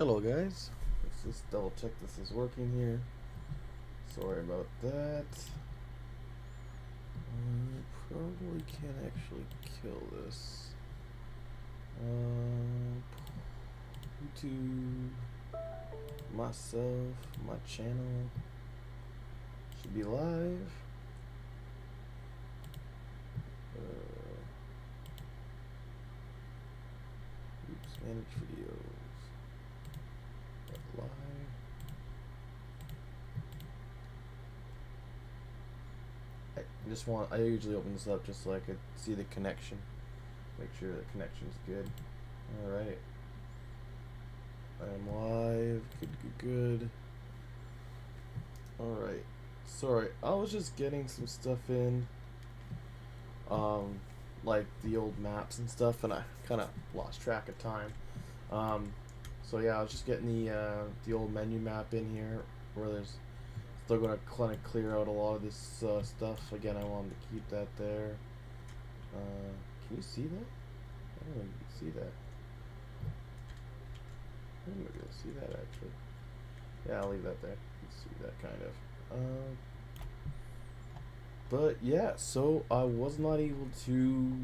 Hello guys, let's just double check this is working here. Sorry about that. Probably can't actually kill this. YouTube, myself, my channel should be live. Oops, manage videos. Live. I usually open this up just so I could see the connection. Make sure the connection's good. Alright. I'm live. Good. Alright. Sorry, I was just getting some stuff in. Like the old maps and stuff, and I kind of lost track of time. So yeah, I was just getting the old menu map in here, where there's still going to kind of clear out a lot of this stuff. Again, I wanted to keep that there. Can you see that? I don't know if you can see that. I don't know if you can see that actually. Yeah, I'll leave that there. You can see that kind of. But yeah, so I was not able to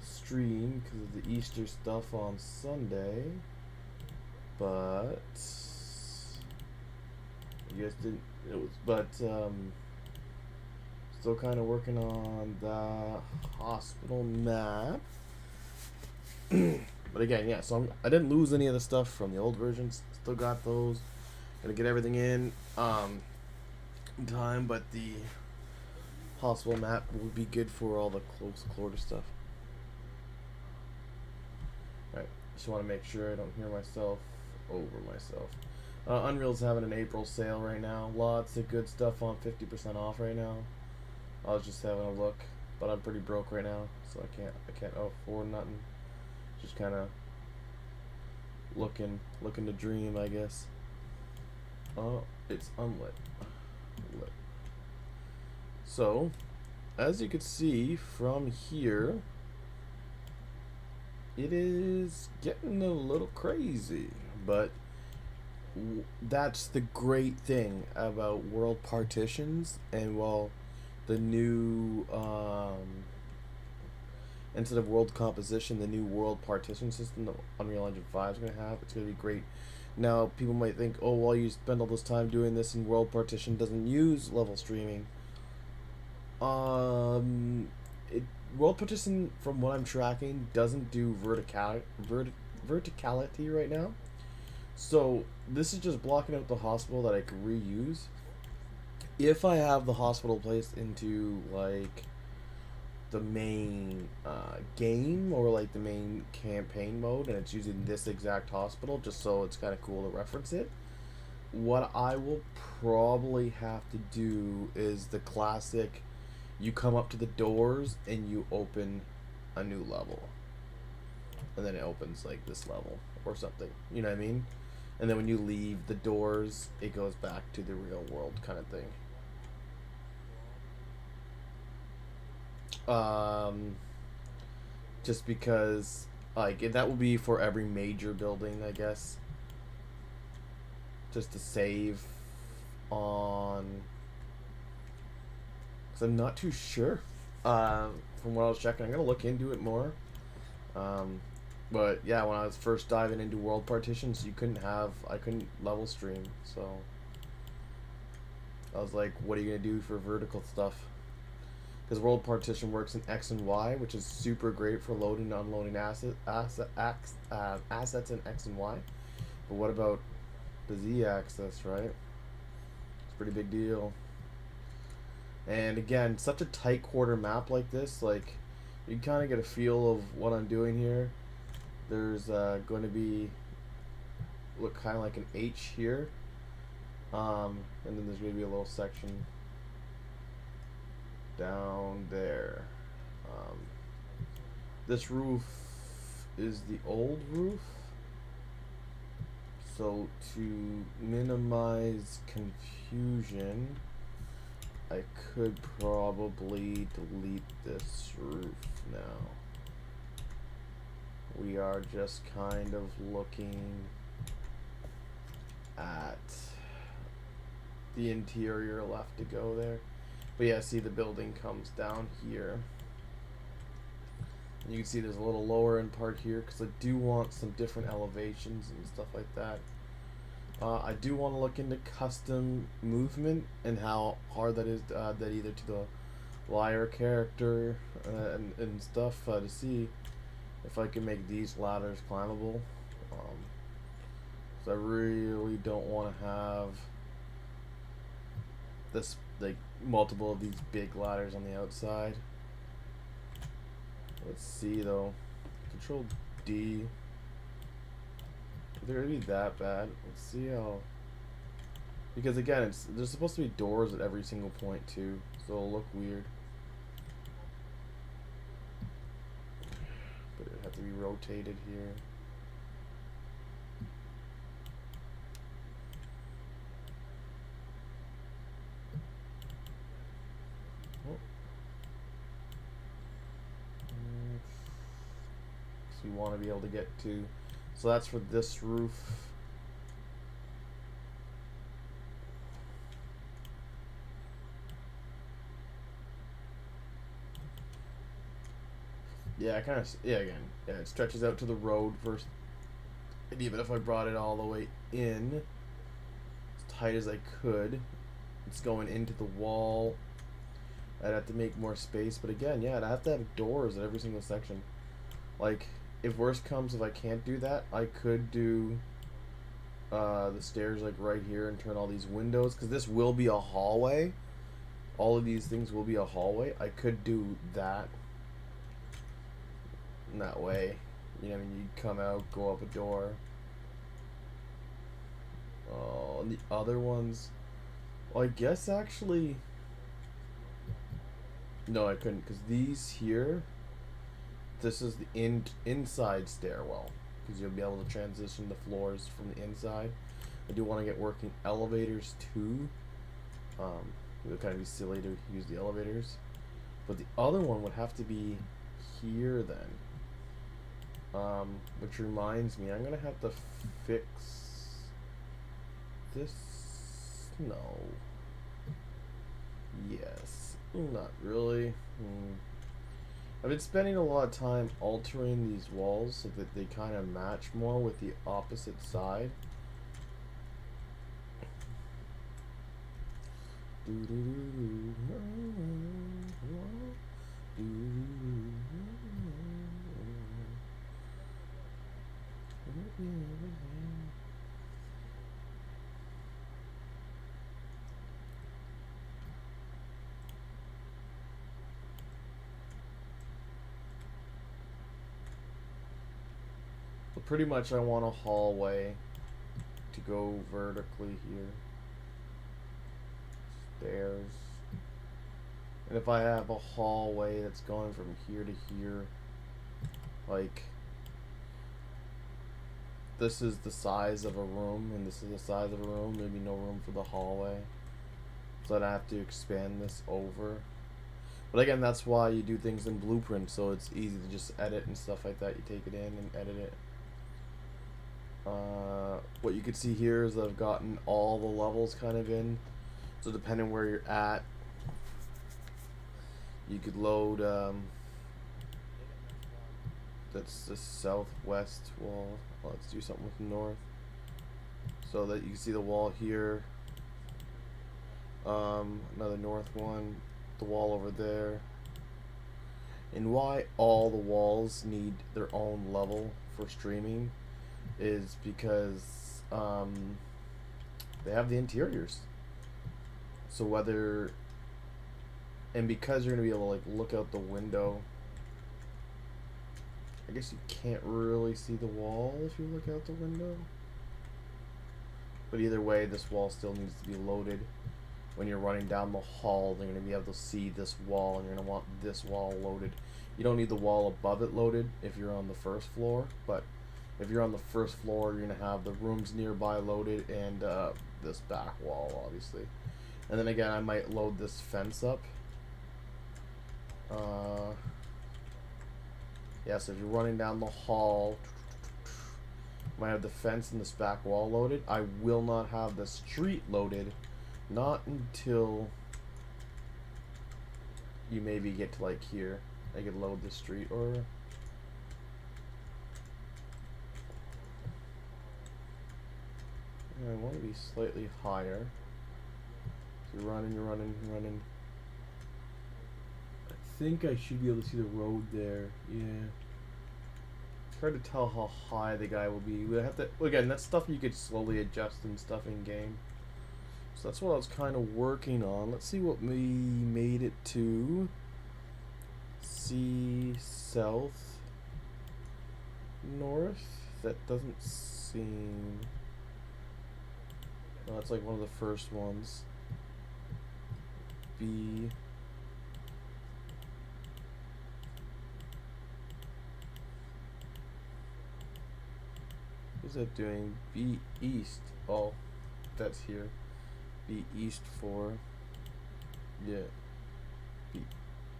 stream because of the Easter stuff on Sunday. But you guys didn't. It was, but still kind of working on the hospital map. But again, yeah. So I didn't lose any of the stuff from the old versions. Still got those. Gonna get everything in time, but the hospital map would be good for all the close quarter stuff. Right. Just want to make sure I don't hear myself over myself. Unreal's having an April sale right now. Lots of good stuff on 50% off right now. I was just having a look, but I'm pretty broke right now, so I can't afford nothing. Just kind of looking to dream, I guess. Oh, it's unlit. Lit. So, as you can see from here, it is getting a little crazy, but that's the great thing about world partitions. And well, the new instead of world composition, the new world partition system that Unreal Engine 5 is going to have, it's going to be great. Now people might think, oh well, you spend all this time doing this and world partition doesn't use level streaming. World partition, from what I'm tracking, doesn't do verticality right now. So this is just blocking out the hospital that I could reuse. If I have the hospital placed into like the main game, or like the main campaign mode, and it's using this exact hospital just so it's kind of cool to reference it, what I will probably have to do is the classic, you come up to the doors and you open a new level, and then it opens like this level or something, you know what I mean? And then when you leave the doors, it goes back to the real world kind of thing. Just because, like, that will be for every major building, I guess. Just to save on, because I'm not too sure. From what I was checking, I'm gonna look into it more. But yeah, when I was first diving into world partitions, I couldn't level stream, so I was like, what are you gonna do for vertical stuff? Because world partition works in X and Y, which is super great for loading and unloading assets in X and Y. But what about the Z axis, right? It's a pretty big deal. And again, such a tight quarter map like this, like, you kind of get a feel of what I'm doing here. There's going to be, look, kind of like an H here, and then there's going to be a little section down there. This roof is the old roof, so to minimize confusion, I could probably delete this roof now. We are just kind of looking at the interior left to go there. But yeah, see the building comes down here. And you can see there's a little lower end part here because I do want some different elevations and stuff like that. I do want to look into custom movement and how hard that is to add that either to the liar character and stuff to see if I can make these ladders climbable. So I really don't want to have this like multiple of these big ladders on the outside. Let's see though. Control D. They're gonna be that bad. Let's see how. Because again, there's supposed to be doors at every single point too, so it'll look weird. But it would have to be rotated here. So we want to be able to get to. So that's for this roof. Yeah, it stretches out to the road first. And even if I brought it all the way in, as tight as I could, it's going into the wall. I'd have to make more space, but again, yeah, I'd have to have doors at every single section. Like, if worst comes, if I can't do that, I could do the stairs like right here and turn all these windows, because this will be a hallway. All of these things will be a hallway. I could do that. And that way, you know, I mean, you'd come out, go up a door. Oh, and the other ones, well, I guess actually, no, I couldn't, because these here, this is the inside stairwell, because you'll be able to transition the floors from the inside. I do want to get working elevators too. It would kind of be silly to use the elevators, but the other one would have to be here then. Which reminds me, I'm gonna have to fix this. No. Yes. Not really. I've been spending a lot of time altering these walls so that they kind of match more with the opposite side. So pretty much I want a hallway to go vertically here. Stairs. And if I have a hallway that's going from here to here, like this is the size of a room and this is the size of a room, maybe no room for the hallway. So I'd have to expand this over. But again, that's why you do things in Blueprint, so it's easy to just edit and stuff like that. You take it in and edit it. What you can see here is I've gotten all the levels kind of in. So depending where you're at, you could load, that's the southwest wall. Let's do something with the north. So that you can see the wall here. Another north one, the wall over there. And why all the walls need their own level for streaming is because they have the interiors. So whether, and because you're gonna be able to like look out the window, I guess you can't really see the wall if you look out the window. But either way, this wall still needs to be loaded. When you're running down the hall, they're gonna be able to see this wall, and you're gonna want this wall loaded. You don't need the wall above it loaded if you're on the first floor, but if you're on the first floor, you're gonna have the rooms nearby loaded and this back wall, obviously. And then again, I might load this fence up. Yeah, so if you're running down the hall, I have the fence and this back wall loaded. I will not have the street loaded, not until you maybe get to like here. I could load the street, or I want to be slightly higher. So you're running, you're running, you're running. I think I should be able to see the road there. Yeah. It's hard to tell how high the guy will be. We have to, again, that's stuff you could slowly adjust and stuff in game. So that's what I was kind of working on. Let's see what we made it to. See south, north. That doesn't seem. Oh, that's like one of the first ones. B. What's that doing? B east. Oh, that's here. B east 4. Yeah. B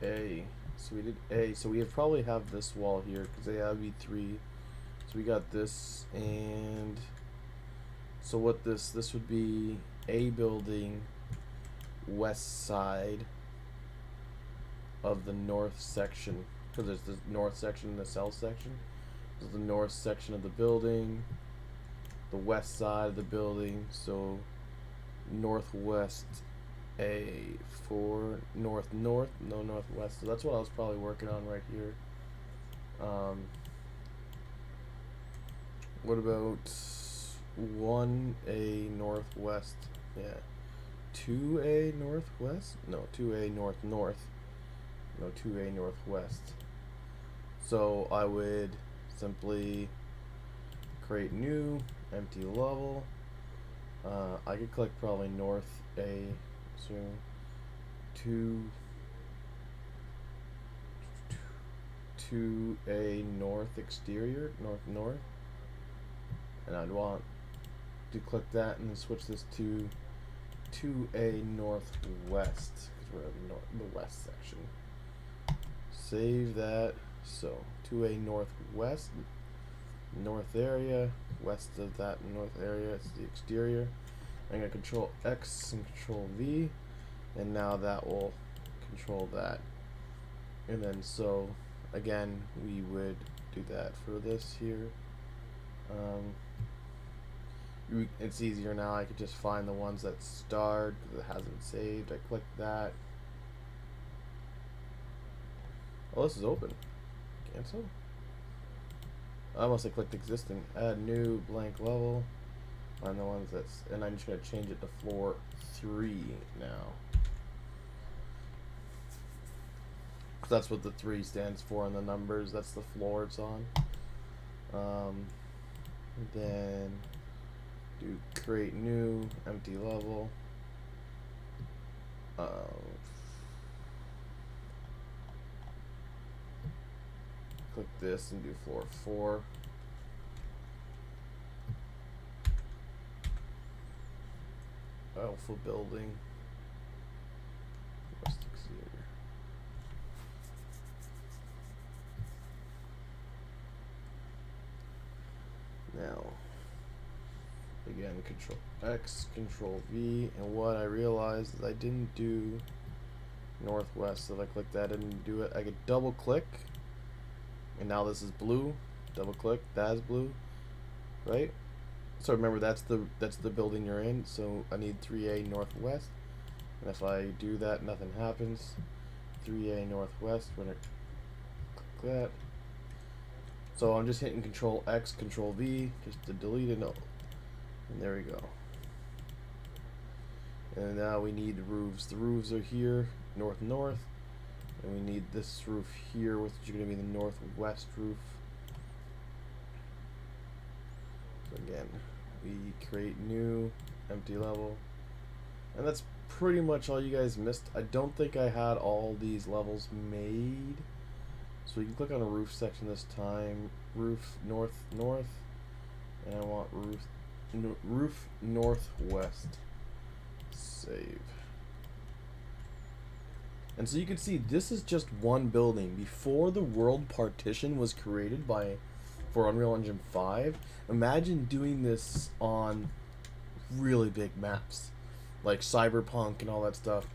A. So we did A. So we probably have this wall here because they have B3. So we got this, and so what this would be A building west side of the north section, because there's the north section and the south section. This is the north section of the building, the west side of the building, so northwest A4, north, no northwest. So that's what I was probably working on right here. What about 1A northwest? Yeah. 2A northwest? No, 2A north. No, 2A northwest. So I would simply create new empty level. I could click probably north A. So 2A north exterior, north. And I'd want to click that and then switch this to 2A northwest, because we're in the west section. Save that. So 2A northwest, north area, west of that north area, it's the exterior. I'm going to control X and control V, and now that will control that. And then so again we would do that for this here. It's easier now. I could just find the ones that starred because it hasn't saved. I click that. Oh, this is open. Cancel. I must have clicked existing. Add new blank level. Find the ones that's, and I'm just gonna change it to floor 3 now. That's what the 3 stands for in the numbers. That's the floor it's on. Then do create new empty level. Click this and do floor 4. Alpha building. West exterior. Now, again, Control X, Control V, and what I realized is I didn't do northwest, so if I click that and do it, I could double click, and now this is blue. Double click, that's blue, right? So remember, that's the building you're in. So I need 3A northwest, and if I do that, nothing happens. 3A northwest. We're gonna click that. So I'm just hitting Control X, Control V, just to delete it. No, and there we go. And now we need roofs. The roofs are here, north, and we need this roof here, which is going to be the northwest roof. So again, we create new empty level, and that's pretty much all you guys missed. I don't think I had all these levels made, so you can click on a roof section this time. Roof north, and I want roof northwest. Save. And so you can see this is just one building. Before the world partition was created by for Unreal Engine 5. Imagine doing this on really big maps like Cyberpunk and all that stuff.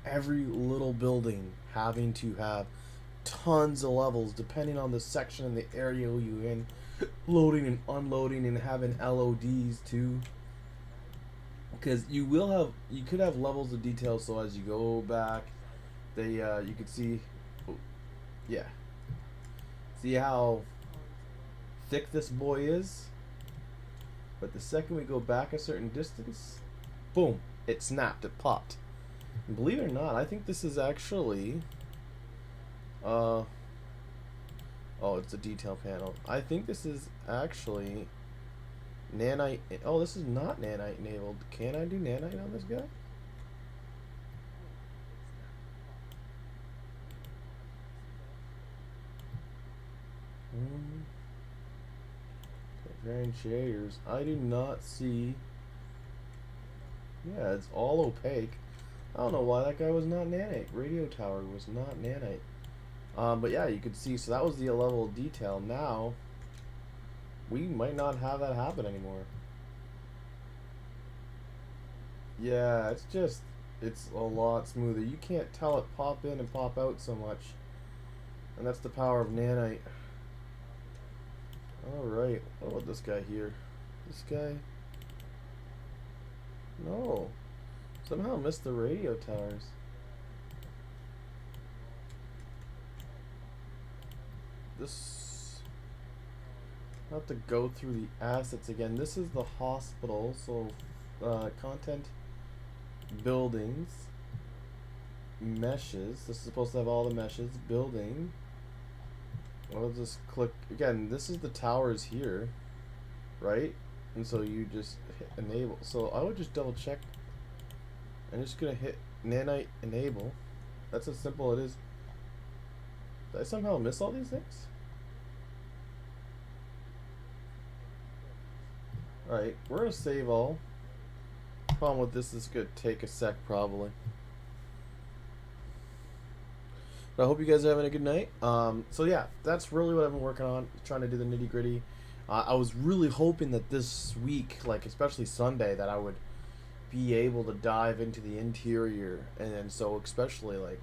Every little building having to have tons of levels depending on the section and the area you in, loading and unloading, and having LODs too. Because you could have levels of detail. So as you go back, you could see, oh, yeah, see how thick this boy is. But the second we go back a certain distance, boom, it snapped, it popped. And believe it or not, I think this is actually, oh, it's a detail panel. I think this is actually nanite. Oh, this is not nanite enabled. Can I do nanite on this guy? Grand shaders. I do not see. Yeah, it's all opaque. I don't know why that guy was not nanite. Radio tower was not nanite. But yeah, you could see. So that was the level of detail. Now we might not have that happen anymore. Yeah, it's a lot smoother. You can't tell it pop in and pop out so much, and that's the power of nanite. Alright, what about this guy here? This guy? No. Somehow missed the radio towers. This... I'll have to go through the assets again. This is the hospital, so content, buildings, meshes. This is supposed to have all the meshes. Building. I'll just click again. This is the towers here, right? And so you just hit enable. So I would just double check. I'm just gonna hit nanite enable. That's how simple it is. Did I somehow miss all these things? Alright, we're gonna save all. Problem with this is gonna take a sec probably. But I hope you guys are having a good night. So yeah, that's really what I've been working on, trying to do the nitty gritty. I was really hoping that this week, like especially Sunday, that I would be able to dive into the interior, and so especially like,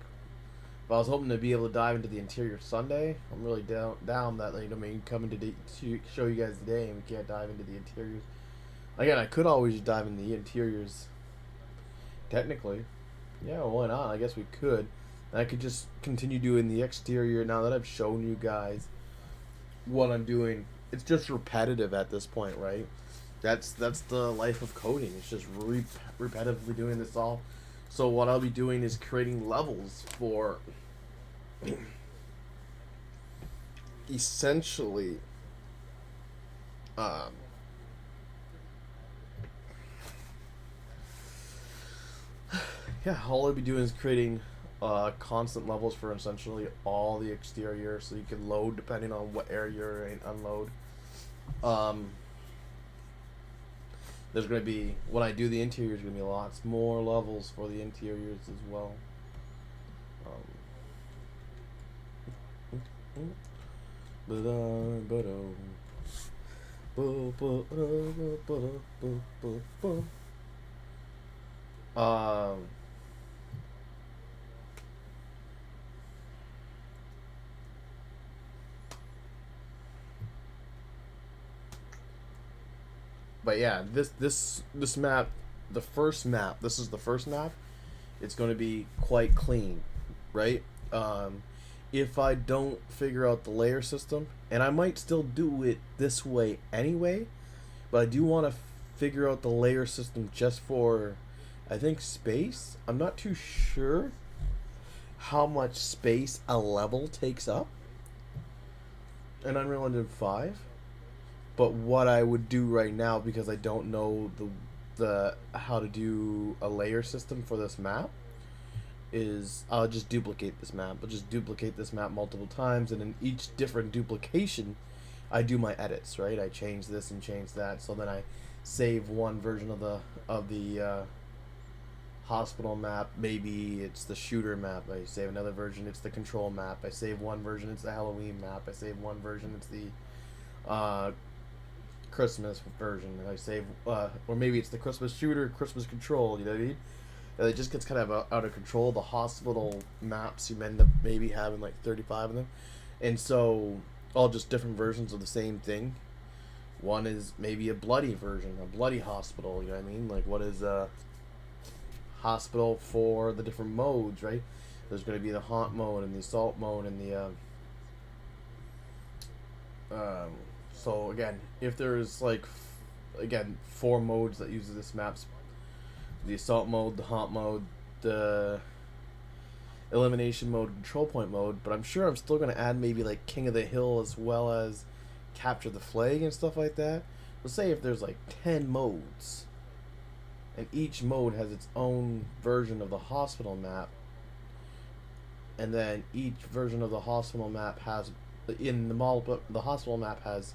if I was hoping to be able to dive into the interior Sunday, I'm really down that, like, I mean, coming to show you guys today, and we can't dive into the interiors. Again, I could always dive into the interiors. Technically, yeah, why not? I guess we could. I could just continue doing the exterior now that I've shown you guys what I'm doing. It's just repetitive at this point, right? That's the life of coding. It's just repetitively doing this all. So what I'll be doing is creating levels for essentially yeah, all I'll be doing is creating constant levels for essentially all the exterior, so you can load depending on what area you're in, unload. There's going to be, when I do the interiors, going to be lots more levels for the interiors as well. But yeah, this map, the first map, this is the first map. It's going to be quite clean, right? If I don't figure out the layer system, and I might still do it this way anyway, but I do want to figure out the layer system just for, I think, space. I'm not too sure how much space a level takes up in Unreal Engine 5. But what I would do right now, because I don't know the how to do a layer system for this map, is I'll just duplicate this map. I'll just duplicate this map multiple times, and in each different duplication, I do my edits, right? I change this and change that, so then I save one version of the hospital map. Maybe it's the shooter map. I save another version, it's the control map. I save one version, it's the Halloween map. I save one version, it's the uh, Christmas version. I say, or maybe it's the Christmas shooter, Christmas control. You know what I mean? And it just gets kind of out of control. The hospital maps, you end up maybe having like 35 of them, and so all just different versions of the same thing. One is maybe a bloody version, a bloody hospital. You know what I mean? Like, what is a hospital for the different modes, right? There's going to be the haunt mode and the assault mode and the so again, if there's like again 4 modes that uses this maps: the assault mode, the haunt mode, the elimination mode, control point mode. But I'm sure I'm still going to add maybe like King of the Hill as well as capture the flag and stuff like that. Let's say if there's like 10 modes and each mode has its own version of the hospital map, and then each version of the hospital map has in the model, the hospital map has,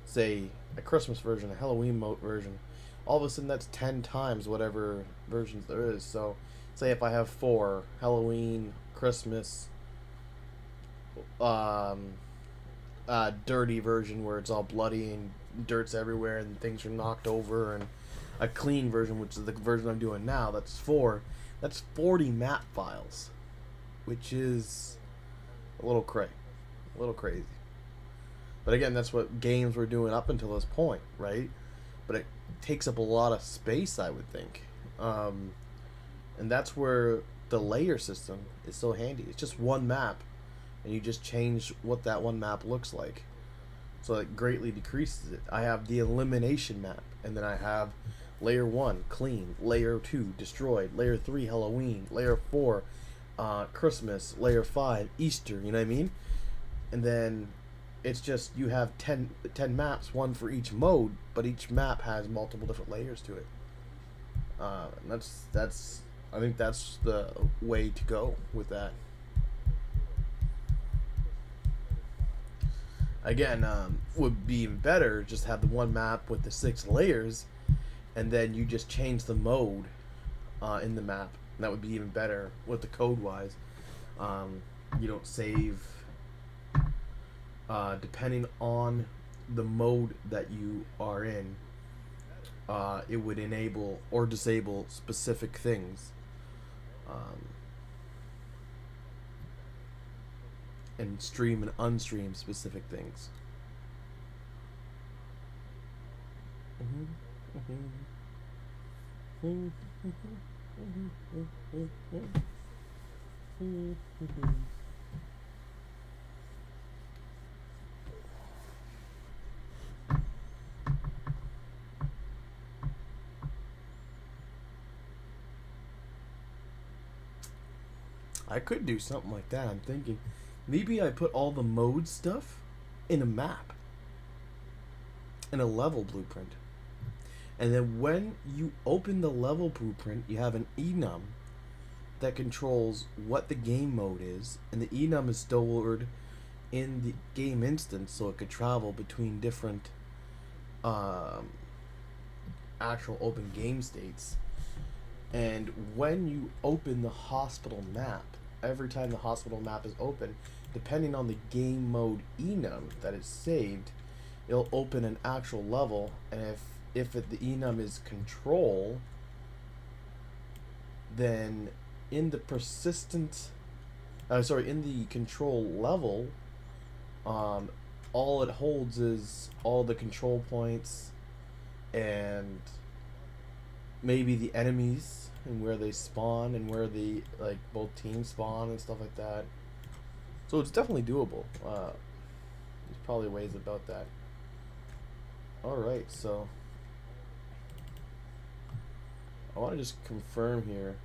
say, a Christmas version, a Halloween mode version. All of a sudden, that's 10 times whatever versions there is. So, say if I have 4: Halloween, Christmas, dirty version where it's all bloody and dirt's everywhere and things are knocked over, and a clean version, which is the version I'm doing now. That's 4. That's 40 map files, which is a little crazy. But again, that's what games were doing up until this point, right? But it takes up a lot of space, I would think, and that's where the layer system is so handy. It's just one map, and you just change what that one map looks like, so it greatly decreases it. I have the elimination map, and then I have layer 1 clean, layer 2 destroyed, layer 3 Halloween, layer 4 Christmas, layer 5 Easter. You know what I mean? And then it's just you have 10 maps, one for each mode, but each map has multiple different layers to it. And that's I think that's the way to go with that. Again, would be even better just have the one map with the 6 layers, and then you just change the mode in the map. And that would be even better with the code wise. You don't save depending on the mode that you are in. It would enable or disable specific things, and stream and unstream specific things. I could do something like that. I'm thinking maybe I put all the mode stuff in a map, in a level blueprint. And then when you open the level blueprint, you have an enum that controls what the game mode is, and the enum is stored in the game instance, so it could travel between different actual open game states. And when you open the hospital map, every time the hospital map is open, depending on the game mode enum that is saved, it'll open an actual level. And if the enum is control, then in the in the control level, all it holds is all the control points and maybe the enemies and where they spawn and where the like both teams spawn and stuff like that. So it's definitely doable. There's probably ways about that. Alright, so I want to just confirm here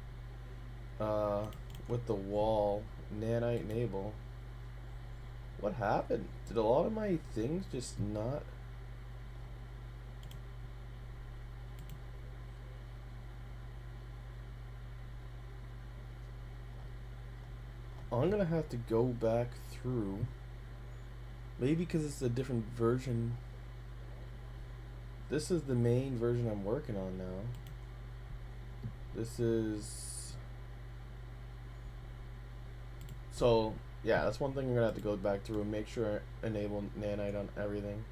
with the wall nanite enable. What happened? Did a lot of my things just not? I'm gonna have to go back through. Maybe because it's a different version. This is the main version I'm working on now. This is... So, Yeah, that's one thing I'm gonna have to go back through and make sure I enable nanite on everything.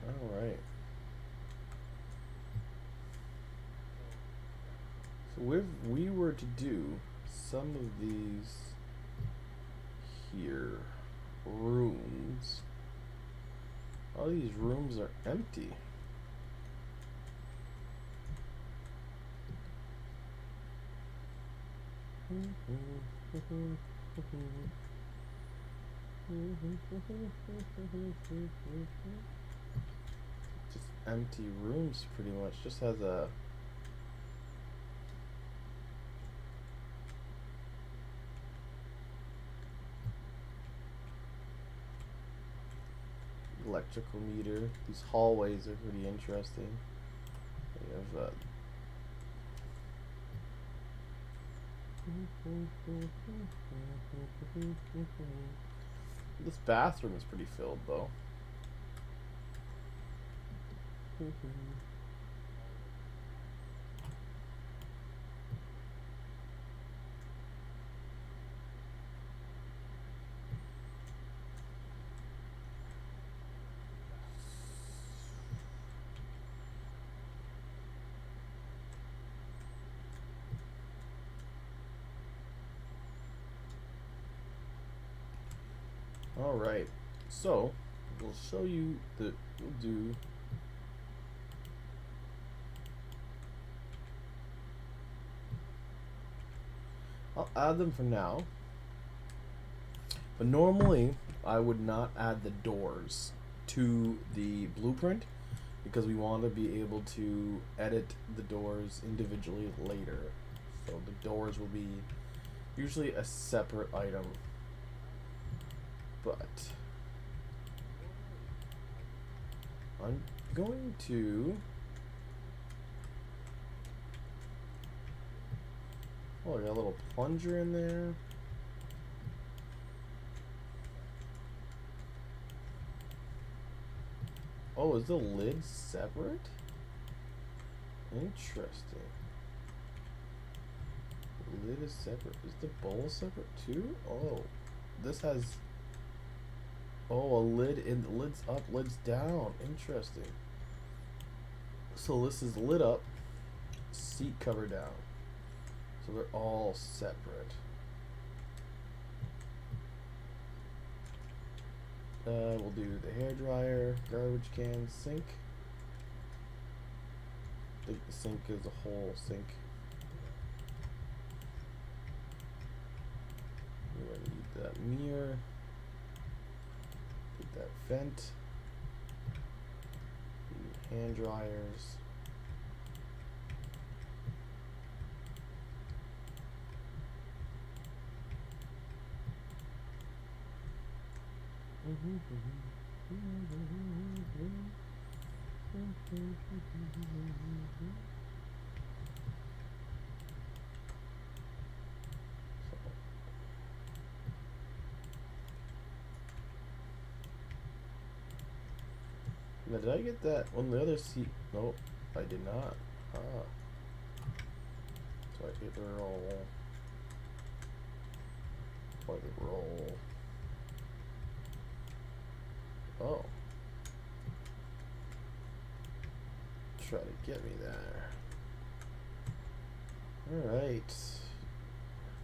Alright. So if we were to do some of these here rooms, all these rooms are empty. Just empty rooms pretty much. Just has a electrical meter. These hallways are pretty interesting. We have this bathroom is pretty filled though. Alright, so we'll show you that we'll do I'll add them for now, but normally I would not add the doors to the blueprint because we want to be able to edit the doors individually later. So the doors will be usually a separate item. But I'm going to I got a little plunger in there. Oh, is the lid separate? Interesting. The lid is separate. Is the bowl separate too? Oh, this has a lid in, lids up, lids down. Interesting. So this is lid up, seat cover down. So they're all separate. We'll do the hair dryer, garbage can, sink. I think the sink is a whole sink. We're gonna need that mirror. Get that vent. The hand dryers. Now, did I get that on the other seat? Nope, I did not. Ah. So I get the roll. Toilet roll. Oh. Try to get me there. Alright.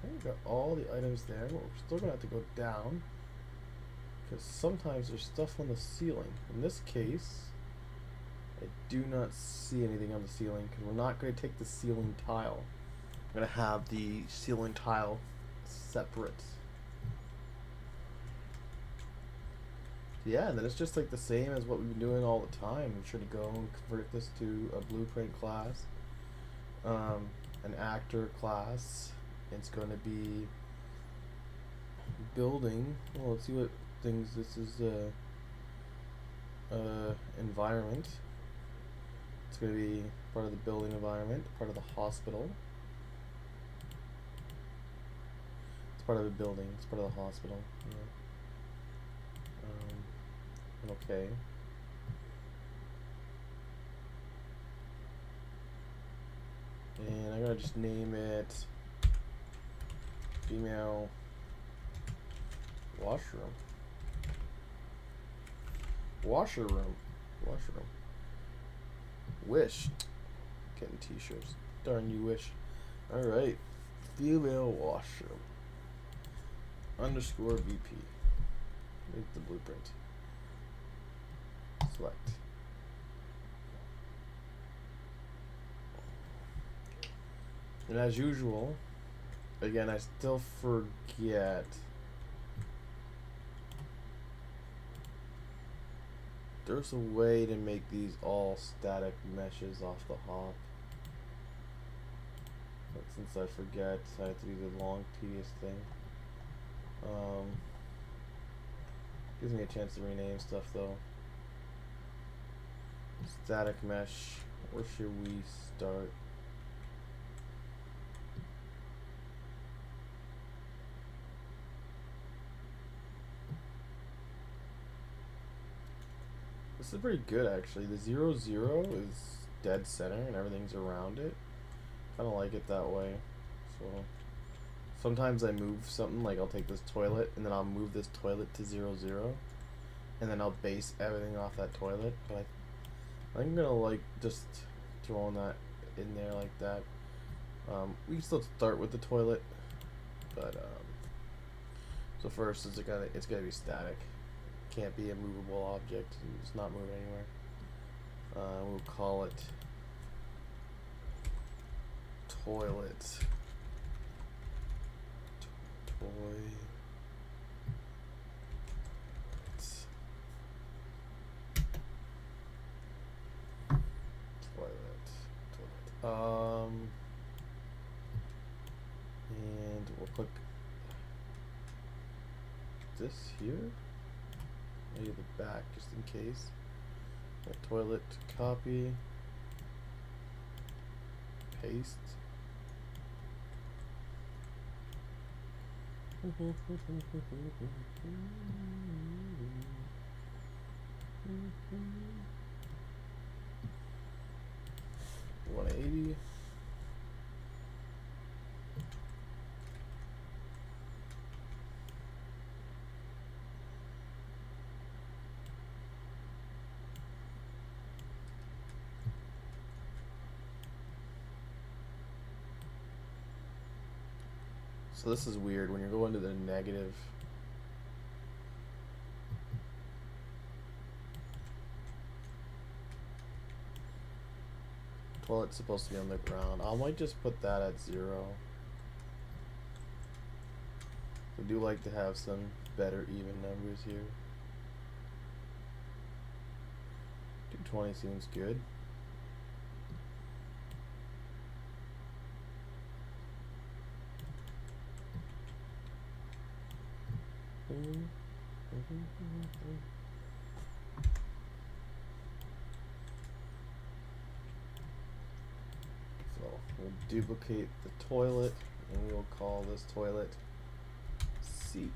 I think we got all the items there, but we're still gonna have to go down. Because sometimes there's stuff on the ceiling. In this case, I do not see anything on the ceiling because we're not going to take the ceiling tile. I'm going to have the ceiling tile separate. Yeah, and then it's just like the same as what we've been doing all the time. We should go and convert this to a blueprint class, an actor class. It's going to be building. Well, let's see what things. This is environment. It's going to be part of the building environment, part of the hospital. It's part of the building. It's part of the hospital. Yeah. Okay. And I'm gonna just name it female washroom. Washerroom. Washroom. Wish. Getting t-shirts. Darn you, Wish. Alright. Female washroom. _ VP. Make the blueprint. Select. And as usual, again, I still forget. There's a way to make these all static meshes off the hop. But since I forget, I have to do the long, tedious thing. Gives me a chance to rename stuff though. Static mesh. Where should we start? This is pretty good actually. The 0, 0 is dead center and everything's around it. Kind of like it that way. So sometimes I move something, like I'll take this toilet and then I'll move this toilet to 0, 0. And then I'll base everything off that toilet. But I'm gonna like just throwing that in there like that. We can still start with the toilet, but so first it's gotta be static. Can't be a movable object. It's not moving anywhere. We'll call it toilet. Toilet. And we'll click this here. Maybe the back, just in case. Toilet, copy, paste. $180. So this is weird when you're going to the negative. Toilet's supposed to be on the ground. I might just put that at 0. I do like to have some better even numbers here. 220 seems good. So we'll duplicate the toilet and we'll call this toilet seat.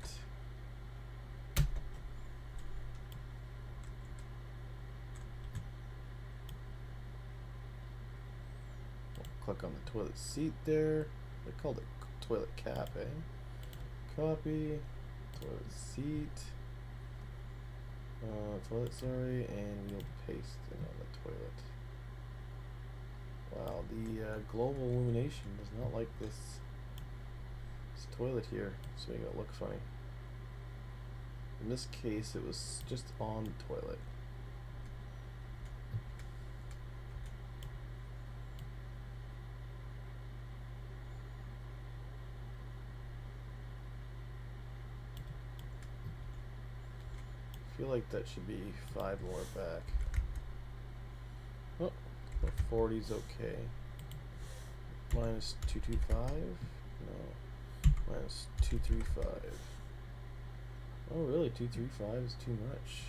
We'll click on the toilet seat there. They called it toilet cap, eh? Copy. Toilet seat, toilet, sorry, and we'll paste it on the toilet. Wow, the global illumination does not like this toilet here. It's making it look funny. In this case, it was just on the toilet. I feel like that should be 5 more back. Oh, the 40's okay. Minus 225? No. Minus 235. Oh, really? 235 is too much.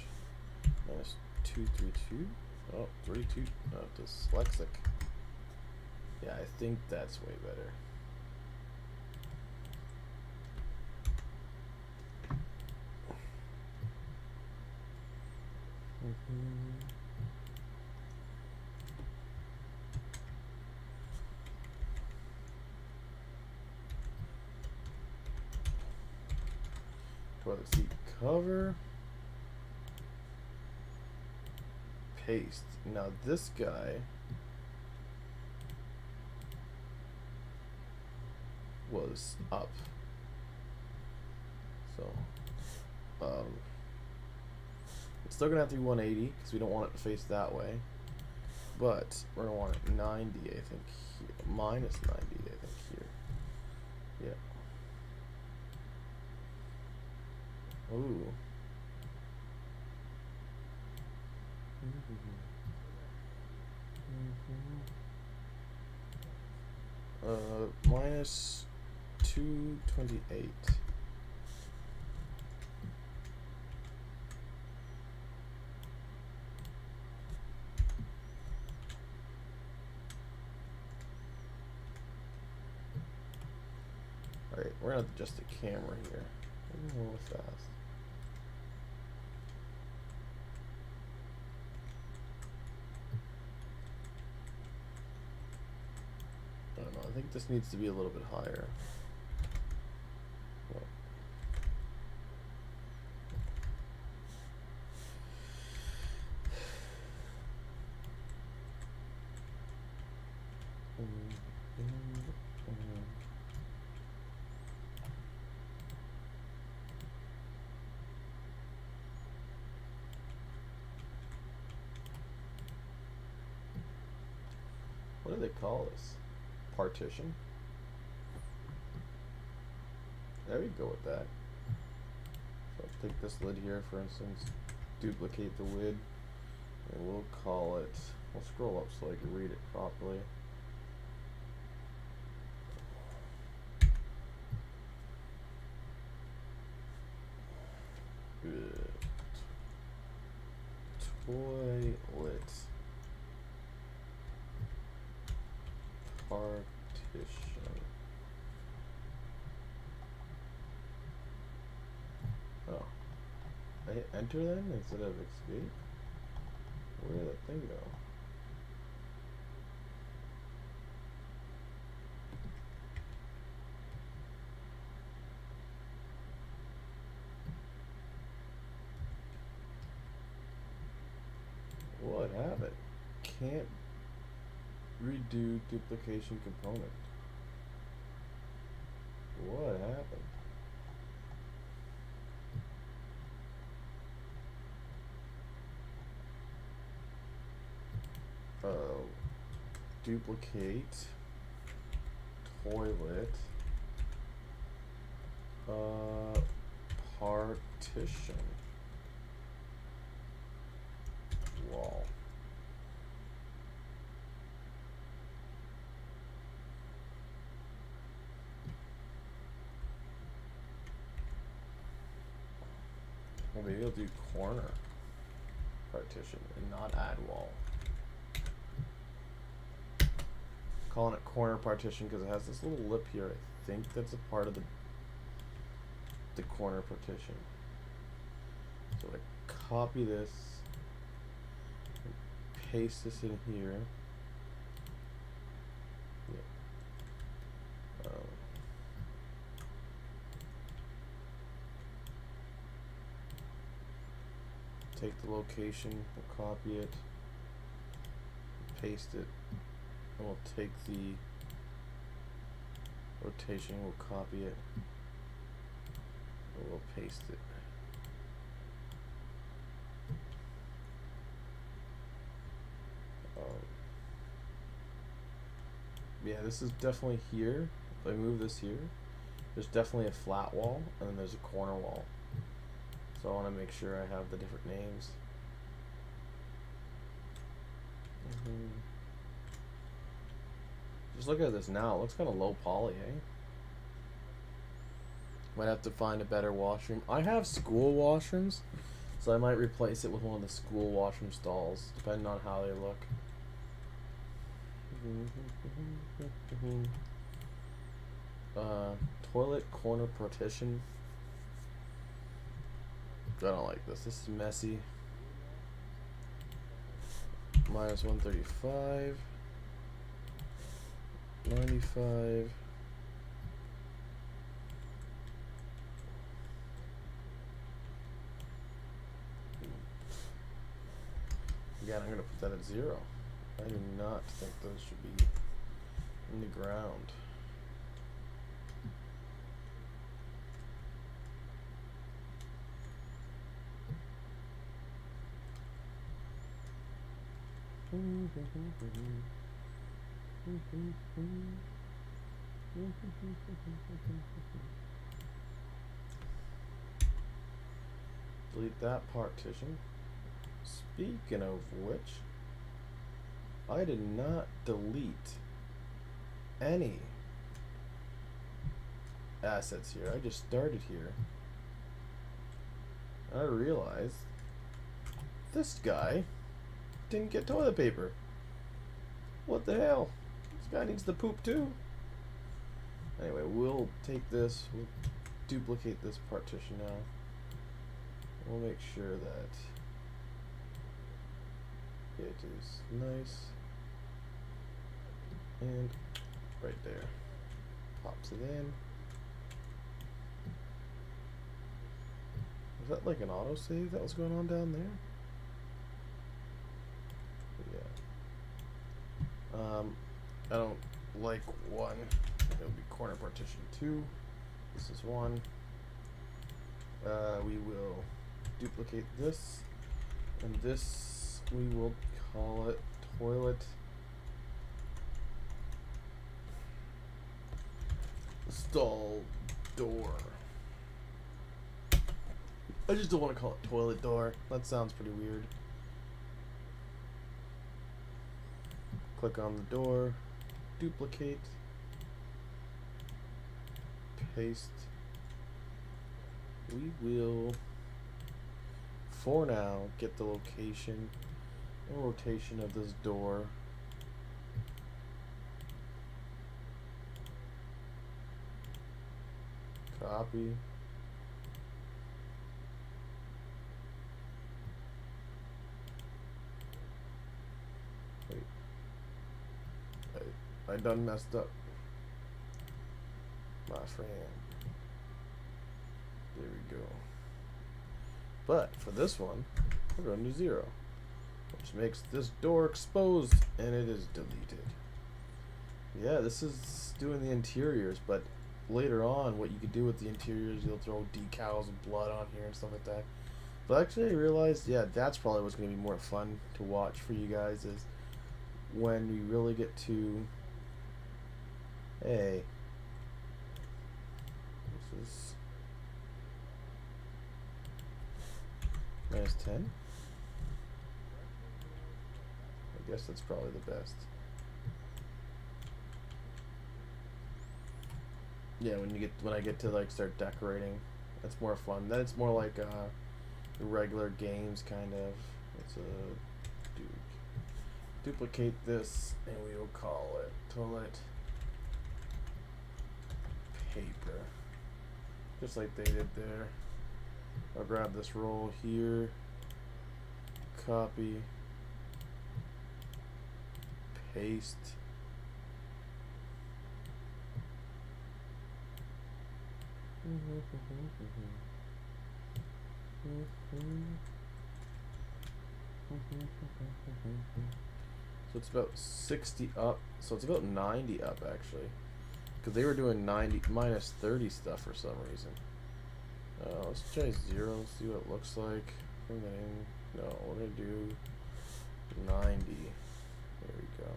Minus 232? Oh, 32. Oh, dyslexic. Yeah, I think that's way better. Toilet seat cover. Paste. Now this guy was up. So, it's still gonna have to be 180 because we don't want it to face that way. But we're gonna want it 90, I think, here. Minus 90, I think, here. Yeah. Ooh. Minus 228. Alright, we're gonna adjust the camera here. A little fast. I don't know, I think this needs to be a little bit higher. What do they call this? Partition? There we go with that. So I'll take this lid here, for instance, duplicate the lid, and we'll call it, we'll scroll up so I can read it properly. Good. Toilet. Partition. Oh. I hit enter then instead of escape? Where did that thing go? What happened? Can't redo duplication component. What happened? Duplicate toilet partition wall. Well, maybe I'll do corner partition and not add wall. Calling it corner partition because it has this little lip here. I think that's a part of the corner partition. So I copy this, and paste this in here. Yeah. Take the location, we'll copy it, paste it. And we'll take the rotation, we'll copy it, and we'll paste it. Yeah, this is definitely here. If I move this here, there's definitely a flat wall, and then there's a corner wall. So I want to make sure I have the different names. Just look at this now. It looks kind of low poly, eh? Might have to find a better washroom. I have school washrooms, so I might replace it with one of the school washroom stalls, depending on how they look. Toilet corner partition. I don't like this. This is messy. Minus 135. 95. again, I'm gonna put that at 0. I do not think those should be in the ground. Delete that partition. Speaking of which, I did not delete any assets here. I just started here. I realized this guy didn't get toilet paper. What the hell? This guy needs the poop too. Anyway, we'll take this, we'll duplicate this partition now. We'll make sure that it is nice and right there. Pops it in. Was that like an autosave that was going on down there? Yeah. I don't like 1. It'll be corner partition 2. This is 1. We will duplicate this, and this we will call it toilet stall door. I just don't want to call it toilet door. That sounds pretty weird. Click on the door, duplicate, paste. We will, for now, get the location and rotation of this door. Copy. Wait. I done messed up. My friend. There we go. But for this one, we're going to 0, which makes this door exposed, and it is deleted. Yeah, this is doing the interiors, but later on, what you could do with the interiors, you'll throw decals and blood on here and stuff like that. But actually, I realized, yeah, that's probably what's going to be more fun to watch for you guys, is when we really get to, hey, this is -10. I guess that's probably the best. Yeah, when I get to like start decorating, that's more fun. Then it's more like regular games kind of. It's a duplicate this, and we will call it toilet paper, just like they did there. I'll grab this roll here, copy, paste. So it's about 60 up, so it's about 90 up actually, because they were doing 90 -30 stuff for some reason. Let's try 0, see what it looks like. Bring that in. No, we're gonna do 90. There we go.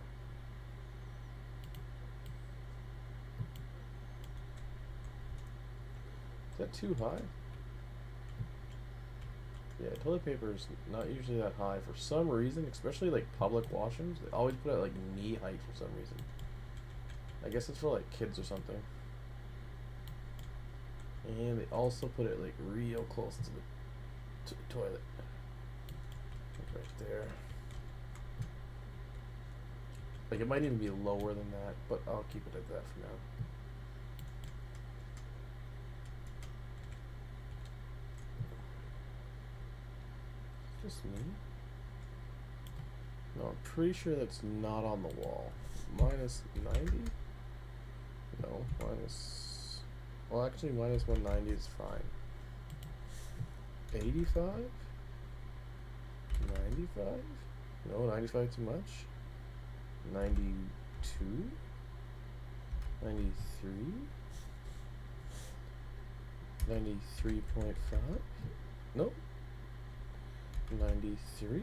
Is that too high? Yeah, toilet paper is not usually that high for some reason, especially like public washrooms. They always put it at like knee height for some reason. I guess it's for like kids or something. And they also put it like real close to the toilet. Like right there. Like it might even be lower than that, but I'll keep it at that for now. Just me? No, I'm pretty sure that's not on the wall. -90? No, minus... Well, actually, -190 is fine. 85? 95? No, 95 too much. 92. 93. 93.5. Nope. 93.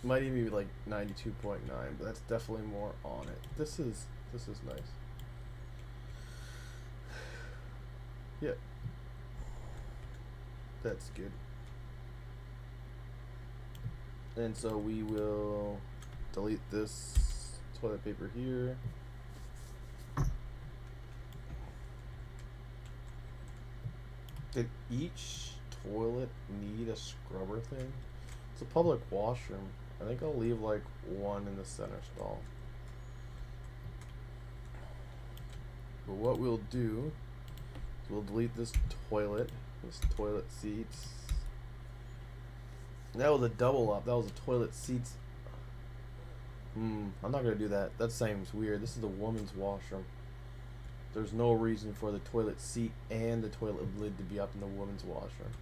Might even be like 92.9, but that's definitely more on it. This is nice. Yep. That's good. And so we will delete this toilet paper here. Did each toilet need a scrubber thing? It's a public washroom. I think I'll leave like one in the center stall. But what we'll do is we'll delete this toilet seats. That was a double up. That was a toilet seats. I'm not gonna do that. That seems weird. This is the woman's washroom. There's no reason for the toilet seat and the toilet lid to be up in the woman's washroom.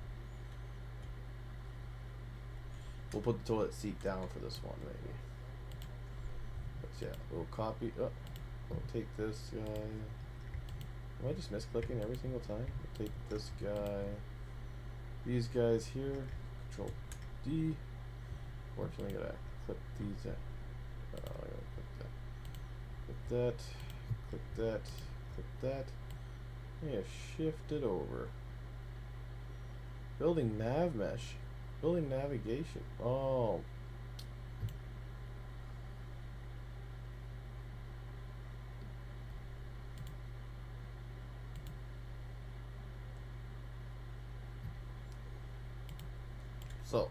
We'll put the toilet seat down for this one, maybe. But yeah, we'll copy. Oh, we'll take this guy. Am I just misclicking every single time? We'll take this guy. These guys here. Control D. Fortunately, I gotta clip these out. I gotta clip that. Clip that. Clip that. Clip that. Yeah, shift it over. Building nav mesh. Building navigation. Oh. So,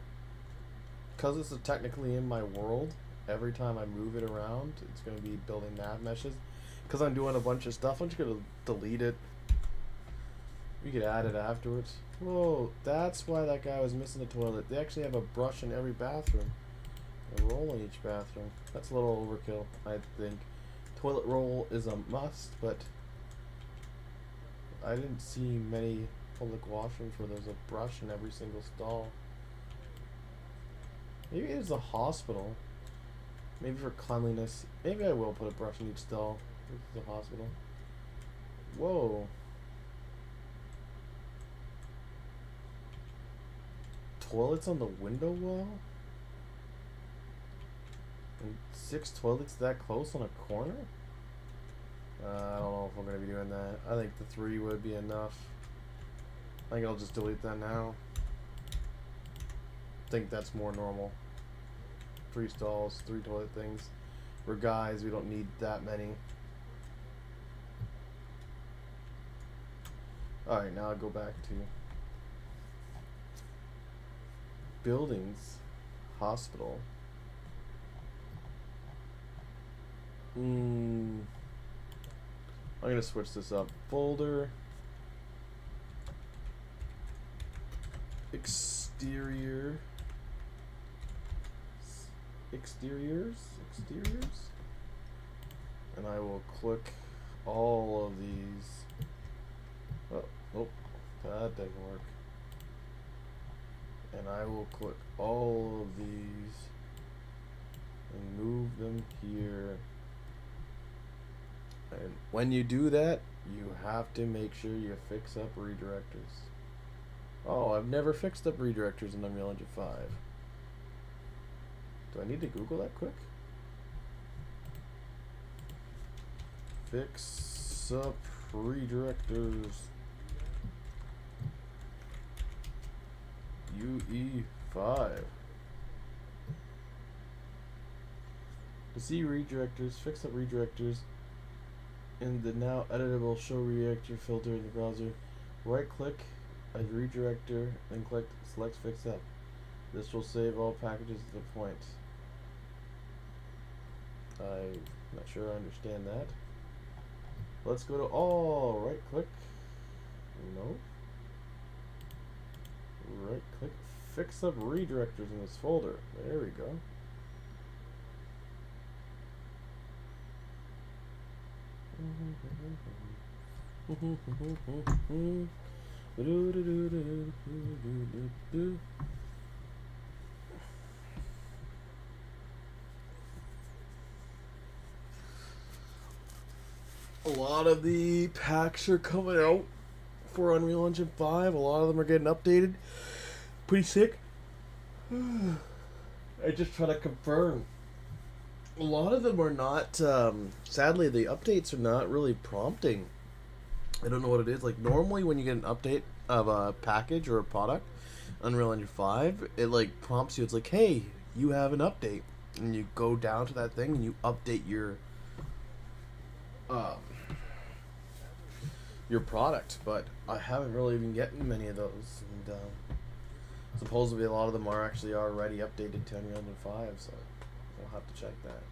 because this is technically in my world, every time I move it around, it's going to be building nav meshes. Because I'm doing a bunch of stuff, I'm just going to delete it. We could add it afterwards. Whoa, that's why that guy was missing the toilet. They actually have a brush in every bathroom. A roll in each bathroom. That's a little overkill, I think. Toilet roll is a must, but I didn't see many public washrooms where there's a brush in every single stall. Maybe it's a hospital. Maybe for cleanliness. Maybe I will put a brush in each stall. This is a hospital. Whoa. Toilets on the window wall? And 6 toilets that close on a corner? I don't know if I'm going to be doing that. I think the 3 would be enough. I think I'll just delete that now. I think that's more normal. 3 stalls, 3 toilet things. We're guys, we don't need that many. Alright, now I'll go back to buildings, hospital. I'm gonna switch this up. Folder, exteriors, and I will click all of these. Oh, that didn't work. And I will click all of these and move them here. And when you do that, you have to make sure you fix up redirectors. Oh, I've never fixed up redirectors in Unreal Engine 5. Do I need to Google that quick? Fix up redirectors. UE5. To see redirectors, fix up redirectors in the now editable show redirector filter in the browser. Right click a redirector and click select fix up. This will save all packages to the point. I'm not sure I understand that. Let's go to all. Right click. No. Right click, fix up redirectors in this folder. There we go. A lot of the packs are coming out for Unreal Engine 5. A lot of them are getting updated. Pretty sick. I just try to confirm. A lot of them are not, sadly, the updates are not really prompting. I don't know what it is. Like, normally when you get an update of a package or a product, Unreal Engine 5, it, like, prompts you. It's like, hey, you have an update. And you go down to that thing and you update um, your product. But I haven't really been getting many of those. And, supposedly a lot of them are actually already updated to Unreal Engine 5, so we'll have to check that.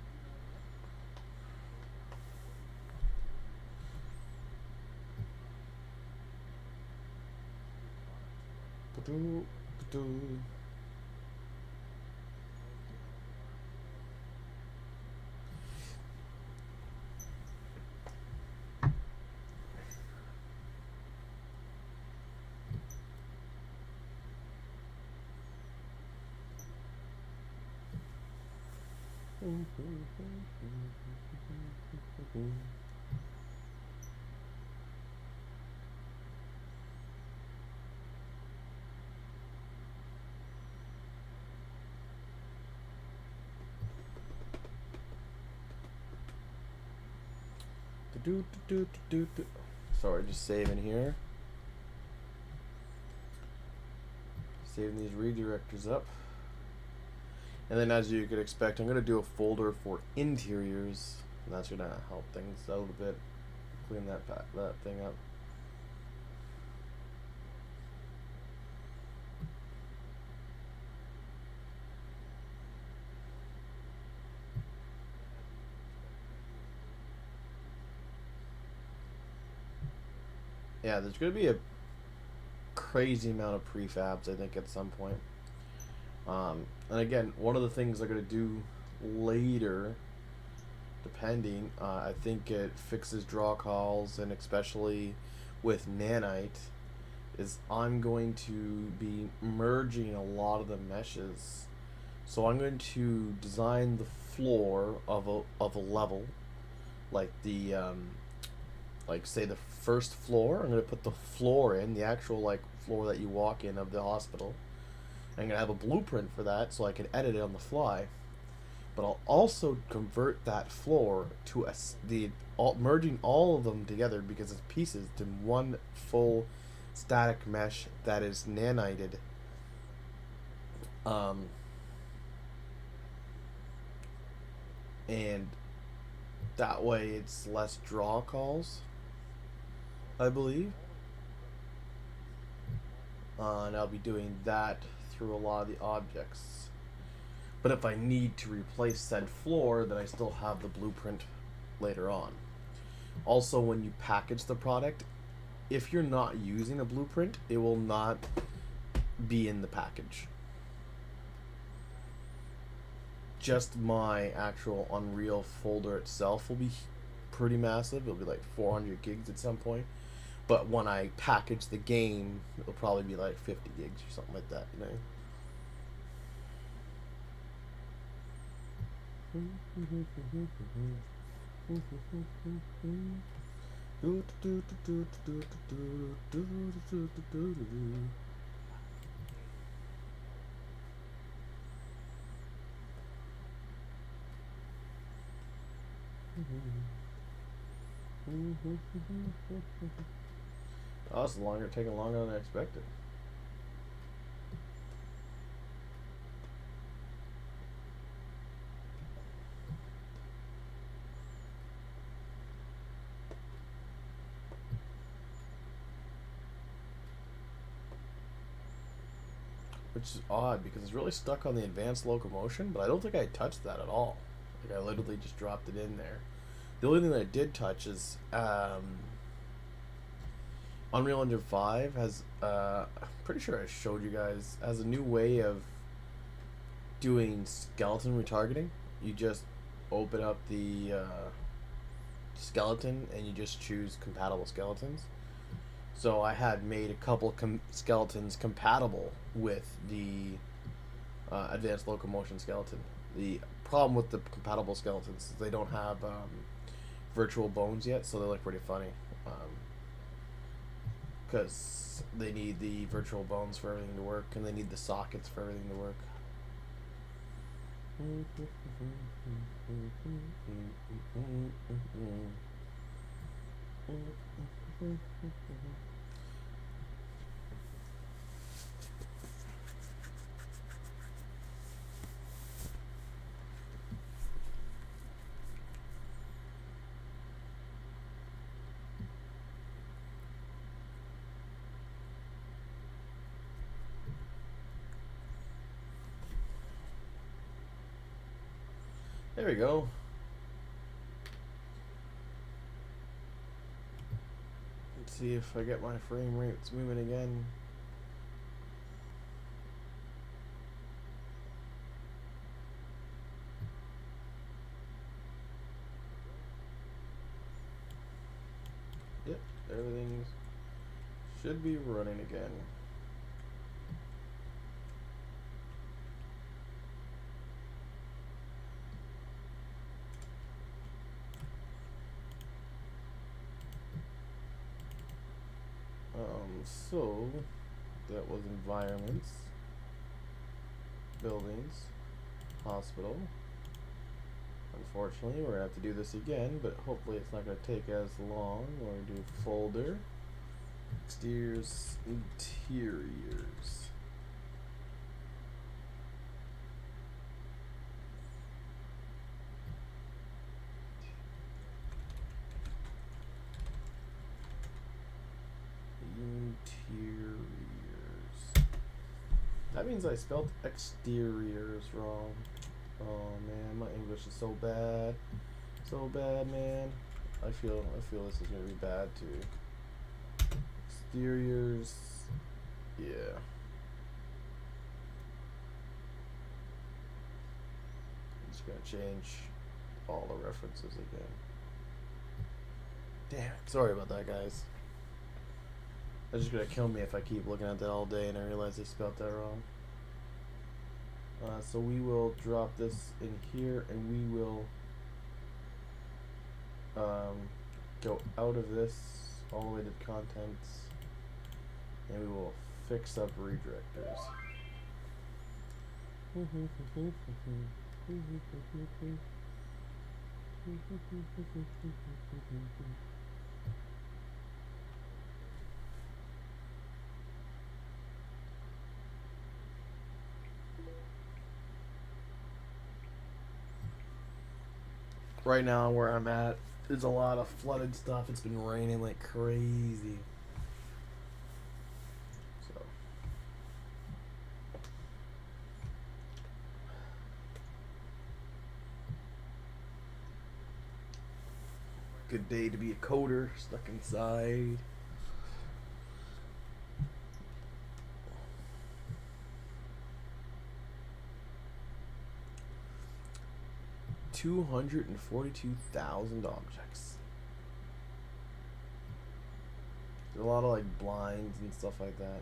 Sorry, just saving here. Saving these redirectors up. And then, as you could expect, I'm going to do a folder for interiors. And that's going to help things out a bit. Clean that thing up. Yeah, there's going to be a crazy amount of prefabs, I think, at some point. And again, one of the things I'm going to do later, depending, I think it fixes draw calls, and especially with nanite, is I'm going to be merging a lot of the meshes. So I'm going to design the floor of a level, like the like say the first floor. I'm going to put the floor in, the actual like floor that you walk in of the hospital. I'm going to have a blueprint for that so I can edit it on the fly. But I'll also convert that floor to merging all of them together because it's pieces to one full static mesh that is nanited. And that way it's less draw calls, I believe. And I'll be doing that through a lot of the objects. But if I need to replace said floor, then I still have the blueprint later on. Also, when you package the product, if you're not using a blueprint, it will not be in the package. Just my actual Unreal folder itself will be pretty massive. It'll be like 400 gigs at some point. But when I package the game, it'll probably be like 50 gigs or something like that, you know? Oh, it's taking longer than I expected. Which is odd because it's really stuck on the advanced locomotion, but I don't think I touched that at all. Like I literally just dropped it in there. The only thing that I did touch is Unreal Engine 5 has, I'm pretty sure I showed you guys, has a new way of doing skeleton retargeting. You just open up the skeleton and you just choose compatible skeletons. So I had made a couple skeletons compatible with the advanced locomotion skeleton. The problem with the compatible skeletons is they don't have virtual bones yet, so they look pretty funny. Because they need the virtual bones for everything to work, and they need the sockets for everything to work. There we go. Let's see if I get my frame rates moving again. Yep, everything should be running again. So that was environments, buildings, hospital. Unfortunately, we're gonna have to do this again, but hopefully it's not gonna take as long. We're gonna do folder, exteriors, interiors. Interiors. That means I spelled exteriors wrong. Oh man, my English is so bad. So bad, man. I feel this is gonna be bad too. Exteriors. Yeah. I'm just gonna change all the references again. Damn it. Sorry about that, guys. They're just gonna kill me if I keep looking at that all day and I realize I spelled that wrong. So we will drop this in here and we will go out of this all the way to contents and we will fix up redirectors. Right now where I'm at, there's a lot of flooded stuff. It's been raining like crazy. So good day to be a coder, stuck inside. $242,000 objects. There's a lot of like blinds and stuff like that.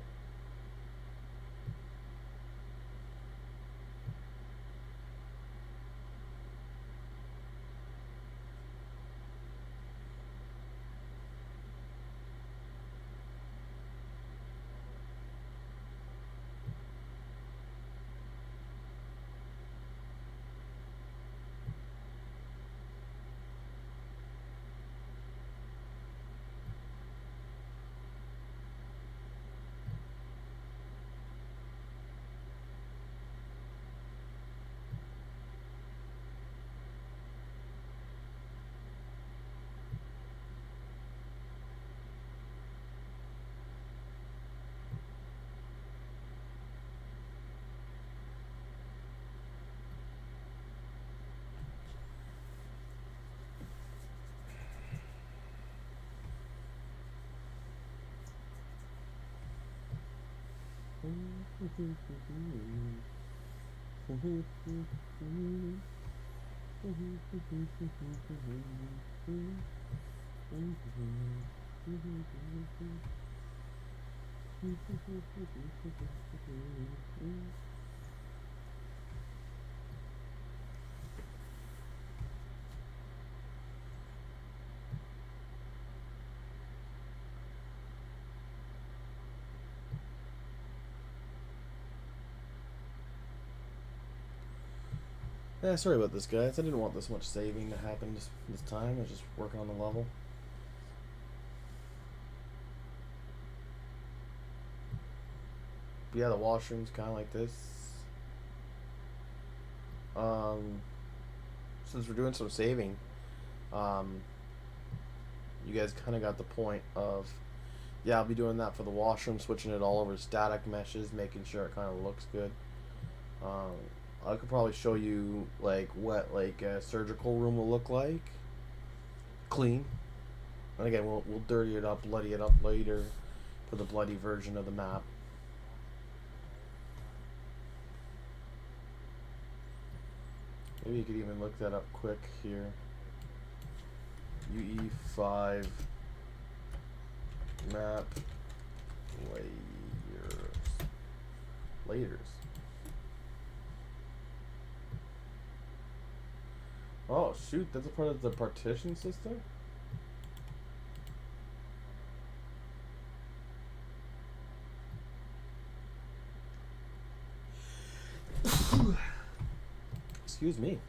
Yeah, sorry about this, guys. I didn't want this much saving to happen this time. I was just working on the level. But yeah, the washroom's kind of like this. Since we're doing some saving, you guys kind of got the point of, yeah, I'll be doing that for the washroom, switching it all over to static meshes, making sure it kind of looks good. I could probably show you like what like a surgical room will look like, clean. And again, we'll dirty it up, bloody it up later for the bloody version of the map. Maybe you could even look that up quick here. UE5 map layers. Oh shoot, that's a part of the partition system? Excuse me.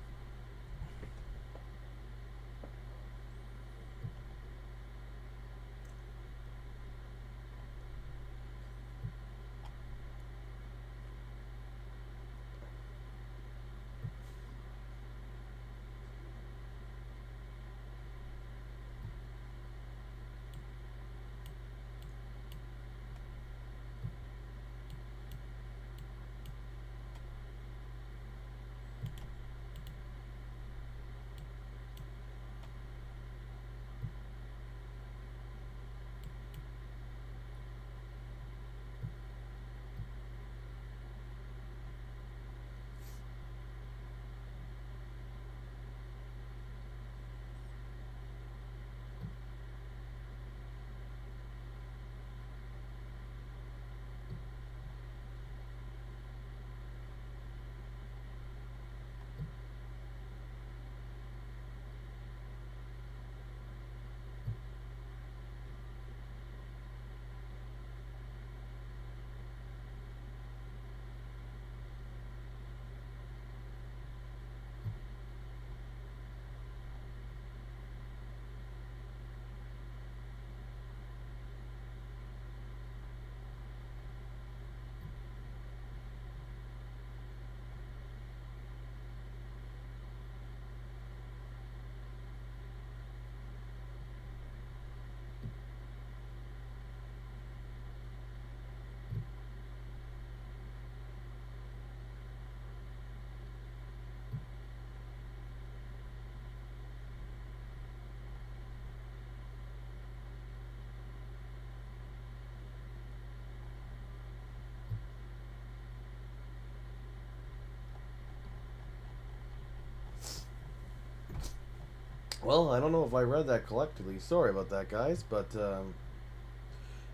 Well, I don't know if I read that collectively. Sorry about that, guys, but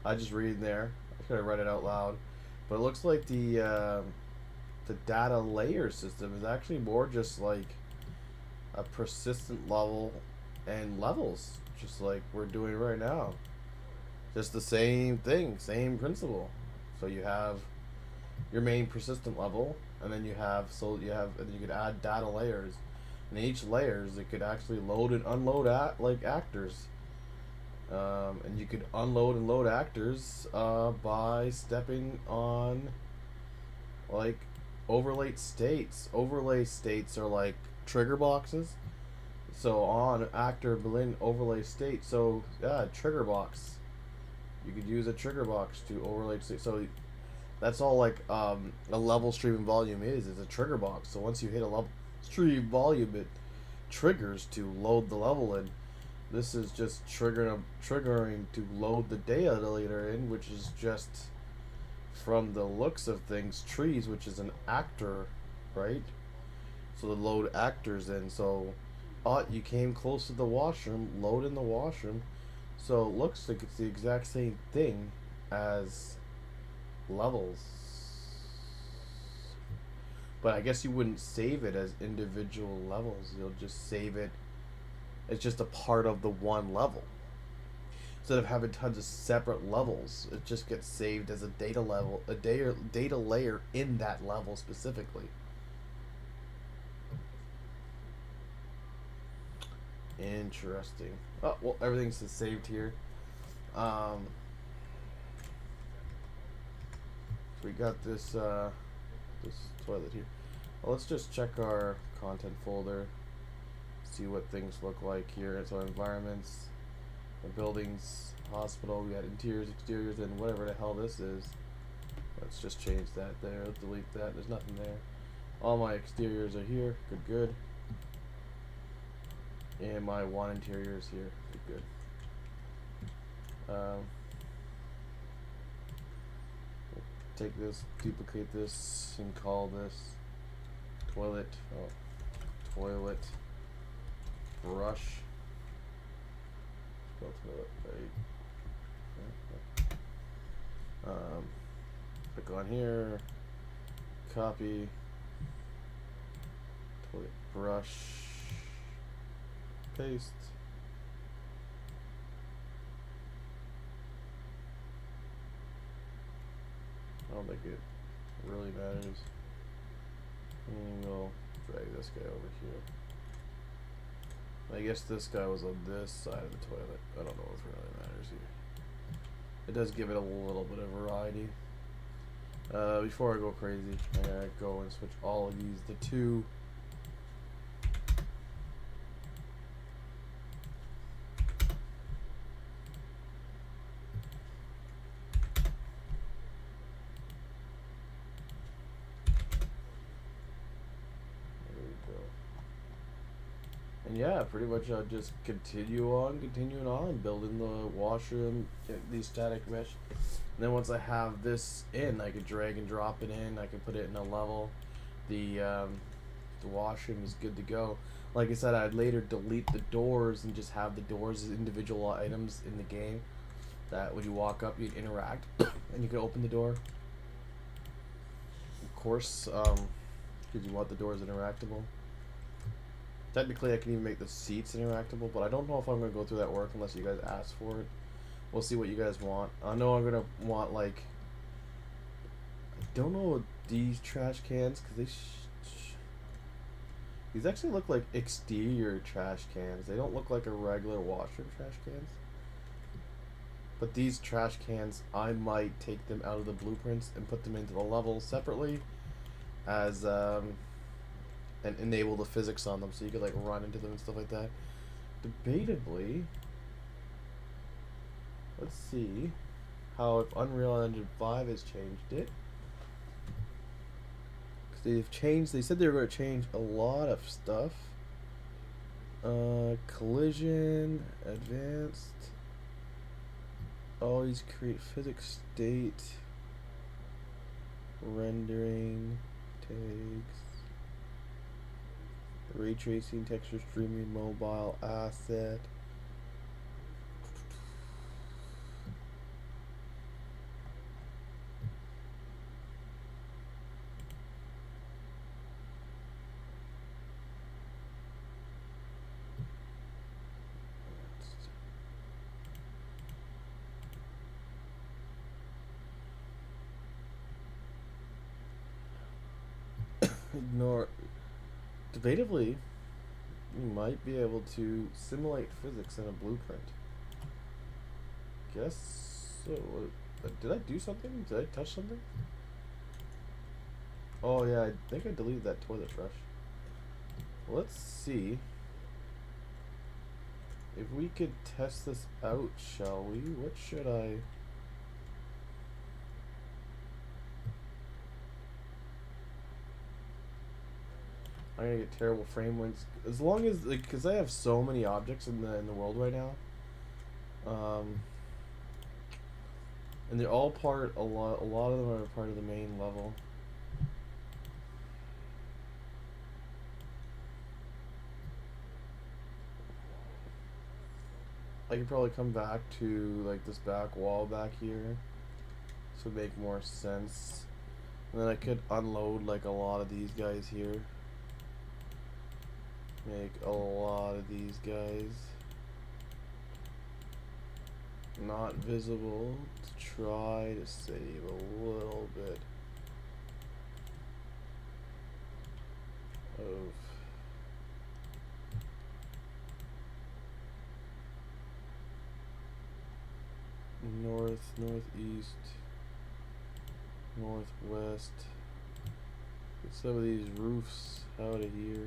I just read there. I could have read it out loud, but it looks like the data layer system is actually more just like a persistent level and levels, just like we're doing right now. Just the same thing, same principle. So you have your main persistent level, and then you have and then you could add data layers. And each layers, it could actually load and unload like actors. And you could unload and load actors by stepping on like overlay states. Overlay states are like trigger boxes. So on actor Berlin overlay state, so yeah, trigger box. You could use a trigger box to overlay state. So that's all like a level stream volume is a trigger box. So once you hit a level stream volume, it triggers to load the level in. This is just triggering to load the data later in, which is just, from the looks of things, trees, which is an actor, right? So the load actors in. So you came close to the washroom, load in the washroom. So it looks like it's the exact same thing as levels. But I guess you wouldn't save it as individual levels. You'll just save it. It's just a part of the one level. Instead of having tons of separate levels, it just gets saved as a data level, data layer in that level specifically. Interesting. Oh, well, everything's saved here. So we got this this toilet here. Well, let's just check our content folder, see what things look like here. So environments, the buildings, hospital. We got interiors, exteriors, and whatever the hell this is. Let's just change that there. Let's delete that. There's nothing there. All my exteriors are here. Good, good. And my one interior is here. Good, good. Take this, duplicate this, and call this toilet. Oh, toilet brush. Spell toilet, right? Click on here. Copy. Toilet brush. Paste. I don't think it really matters. And we'll drag this guy over here. I guess this guy was on this side of the toilet. I don't know if it really matters here. It does give it a little bit of variety. Before I go crazy, I gotta go and switch all of these to 2. And yeah, pretty much I'll just continuing on, building the washroom, these static mesh. And then once I have this in, I could drag and drop it in. I could put it in a level. The washroom is good to go. Like I said, I'd later delete the doors and just have the doors as individual items in the game. That when you walk up, you'd interact, and you could open the door. Of course, because you want the doors interactable. Technically, I can even make the seats interactable, but I don't know if I'm going to go through that work unless you guys ask for it. We'll see what you guys want. I know I'm going to want, like... I don't know what these trash cans, because these actually look like exterior trash cans. They don't look like a regular washroom trash cans. But these trash cans, I might take them out of the blueprints and put them into the level separately as... and enable the physics on them so you could like run into them and stuff like that. Debatably, let's see how if Unreal Engine 5 has changed it. Because they've changed, they said they were going to change a lot of stuff. Collision, advanced, always create physics state, rendering, tags. Ray tracing, texture streaming, mobile asset. Ignore. Debatably, you might be able to simulate physics in a blueprint. Guess so. Did I do something? Did I touch something? Oh yeah, I think I deleted that toilet brush. Let's see if we could test this out, shall we? What should I... I'm gonna get terrible frame rates as long as, like, because I have so many objects in the world right now, and they're all part, a lot of them are part of the main level. I could probably come back to like this back wall back here, this would make more sense, and then I could unload like a lot of these guys here. Make a lot of these guys not visible to try to save a little bit of north, northeast, northwest. Get some of these roofs out of here.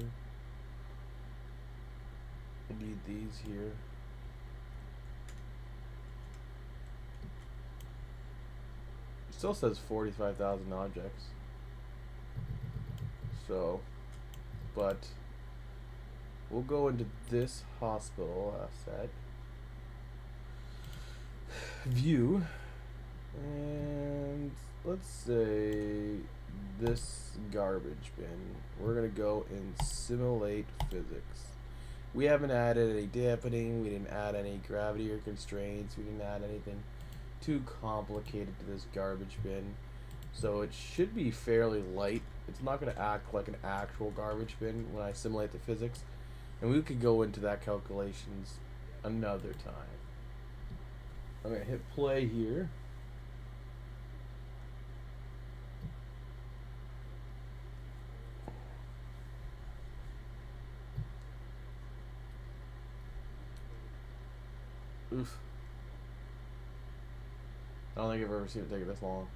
I need these here. It still says 45,000 objects. So, but we'll go into this hospital asset. View. And let's say this garbage bin. We're going to go and simulate physics. We haven't added any dampening. We didn't add any gravity or constraints. We didn't add anything too complicated to this garbage bin. So it should be fairly light. It's not going to act like an actual garbage bin when I simulate the physics. And we could go into that calculations another time. I'm going to hit play here. Oof. I don't think I've ever seen it take this long.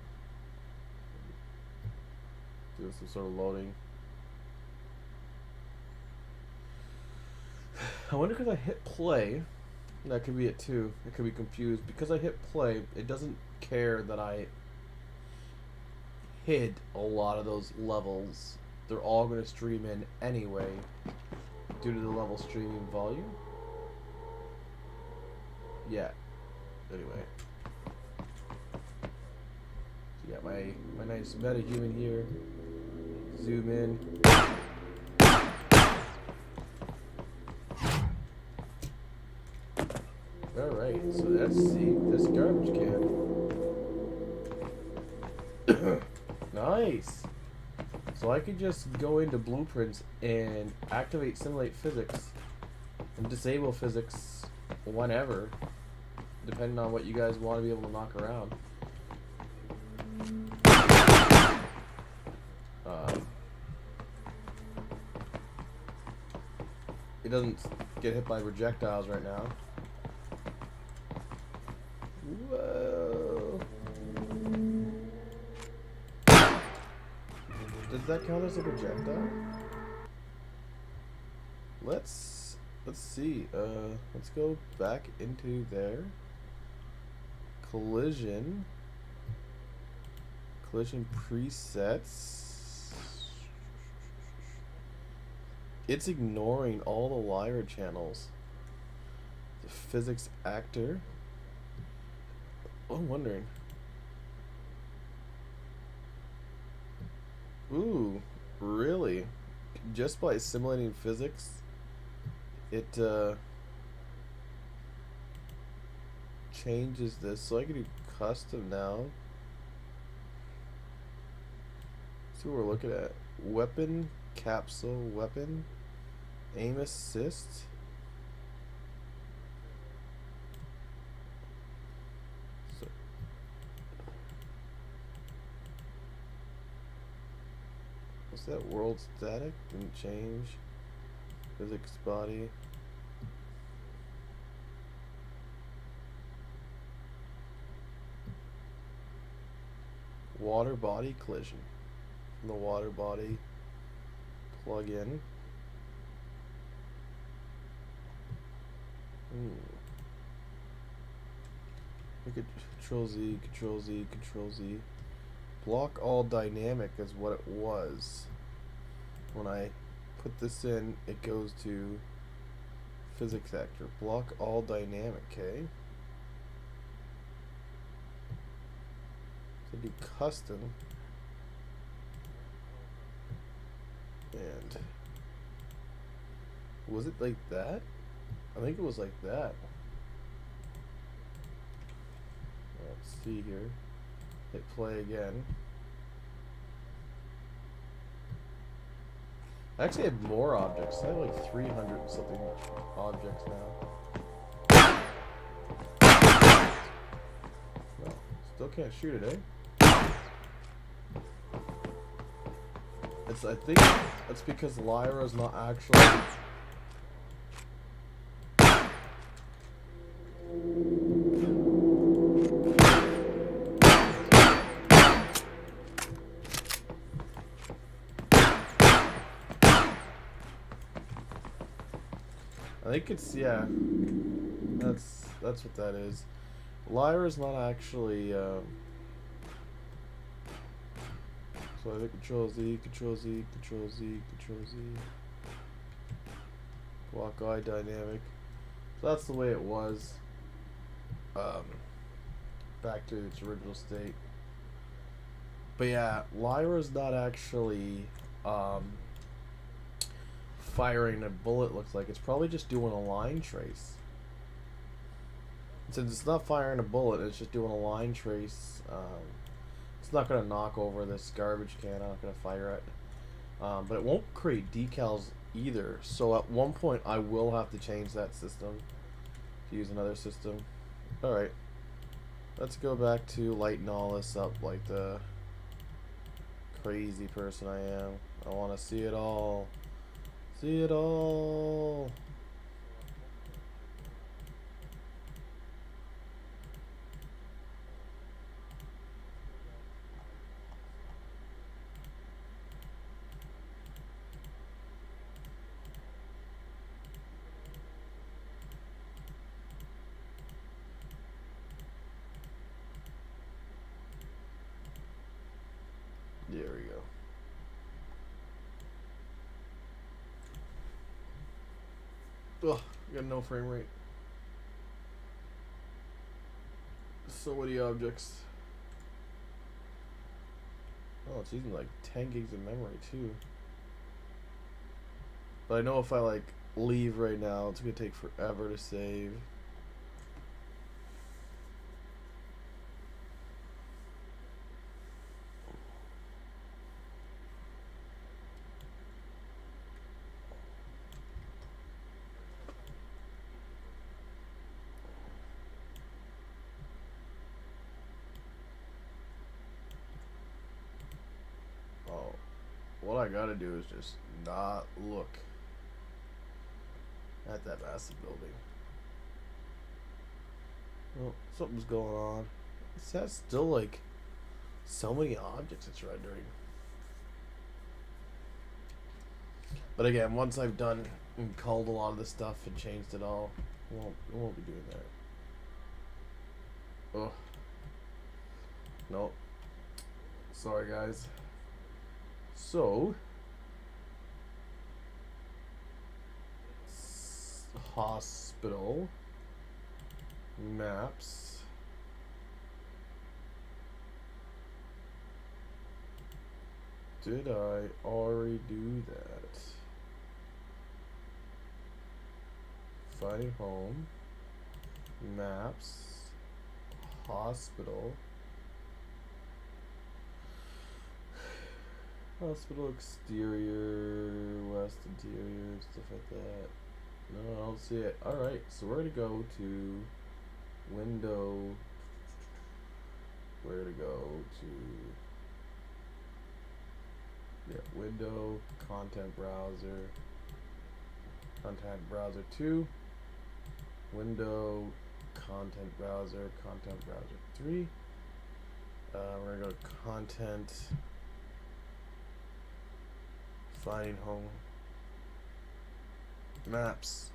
Do some sort of loading. I wonder because I hit play. That could be it too. It could be confused. Because I hit play, it doesn't care that I hid a lot of those levels. They're all going to stream in anyway due to the level streaming volume. Yeah. Anyway. So yeah, my nice metahuman here. Zoom in. Alright, so let's see this garbage can. Nice! So I could just go into blueprints and activate simulate physics and disable physics whenever, depending on what you guys want to be able to knock around. It doesn't get hit by projectiles right now. Whoa. Does that count as a projectile? Let's see. Let's go back into there. Collision presets. It's ignoring all the wire channels. The physics actor. I'm wondering. Ooh, really? Just by simulating physics, it changes this. So I can do custom now. See what we're looking at. Weapon, capsule, weapon, aim assist. So, what's that? World static? Didn't change. Physics body. Water body collision. From the water body, plug in. Look at Control Z, Control Z, Control Z. Block all dynamic is what it was. When I put this in, it goes to physics actor. Block all dynamic, okay? So do custom. And was it like that? I think it was like that. Let's see here. Hit play again. I actually have more objects. I have like 300 and something objects now. No, still can't shoot it, eh? I think that's because Lyra's not actually. think it's, yeah. That's what that is. Lyra's not actually. So I think Control Z, Control Z, Control Z, Control Z. Walk eye dynamic. So that's the way it was. Back to its original state. But yeah, Lyra's not actually firing a bullet, looks like. It's probably just doing a line trace. Since it's not firing a bullet, it's just doing a line trace. It's not going to knock over this garbage can. I'm not going to fire it. But it won't create decals either. So at one point, I will have to change that system to use another system. Alright. Let's go back to lighten all this up like the crazy person I am. I want to see it all. See it all. There we go. Ugh, got no frame rate. So many objects. Oh, it's using like 10 gigs of memory too. But I know if I like leave right now, it's gonna take forever to save. Oh, what I gotta do is just not look at that massive building. Well, something's going on. It has still like so many objects it's rendering. But again, once I've done and culled a lot of the stuff and changed it all, we won't be doing that. Oh. Nope. Sorry guys. So hospital maps. Did I already do that? Finding home, maps, hospital, hospital exterior, west interior, stuff like that. No, I don't see it. Alright, so we're gonna go to window, where to go to, yeah, window, content browser 2, window, content browser 3. We're gonna go to content, finding home, maps.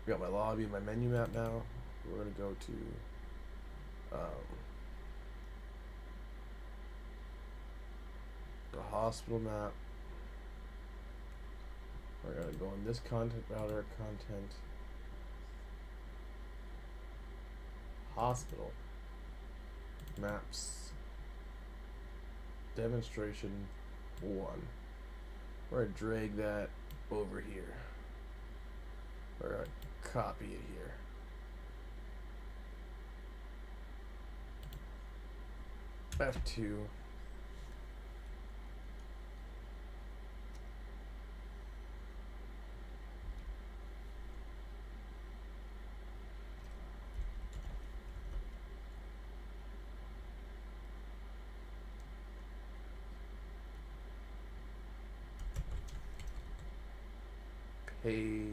We got my lobby and my menu map now. We're gonna go to the hospital map. We're gonna go in this content router, content, hospital, maps, demonstration 1. We're gonna drag that over here. We're gonna copy it here. F2. Patient.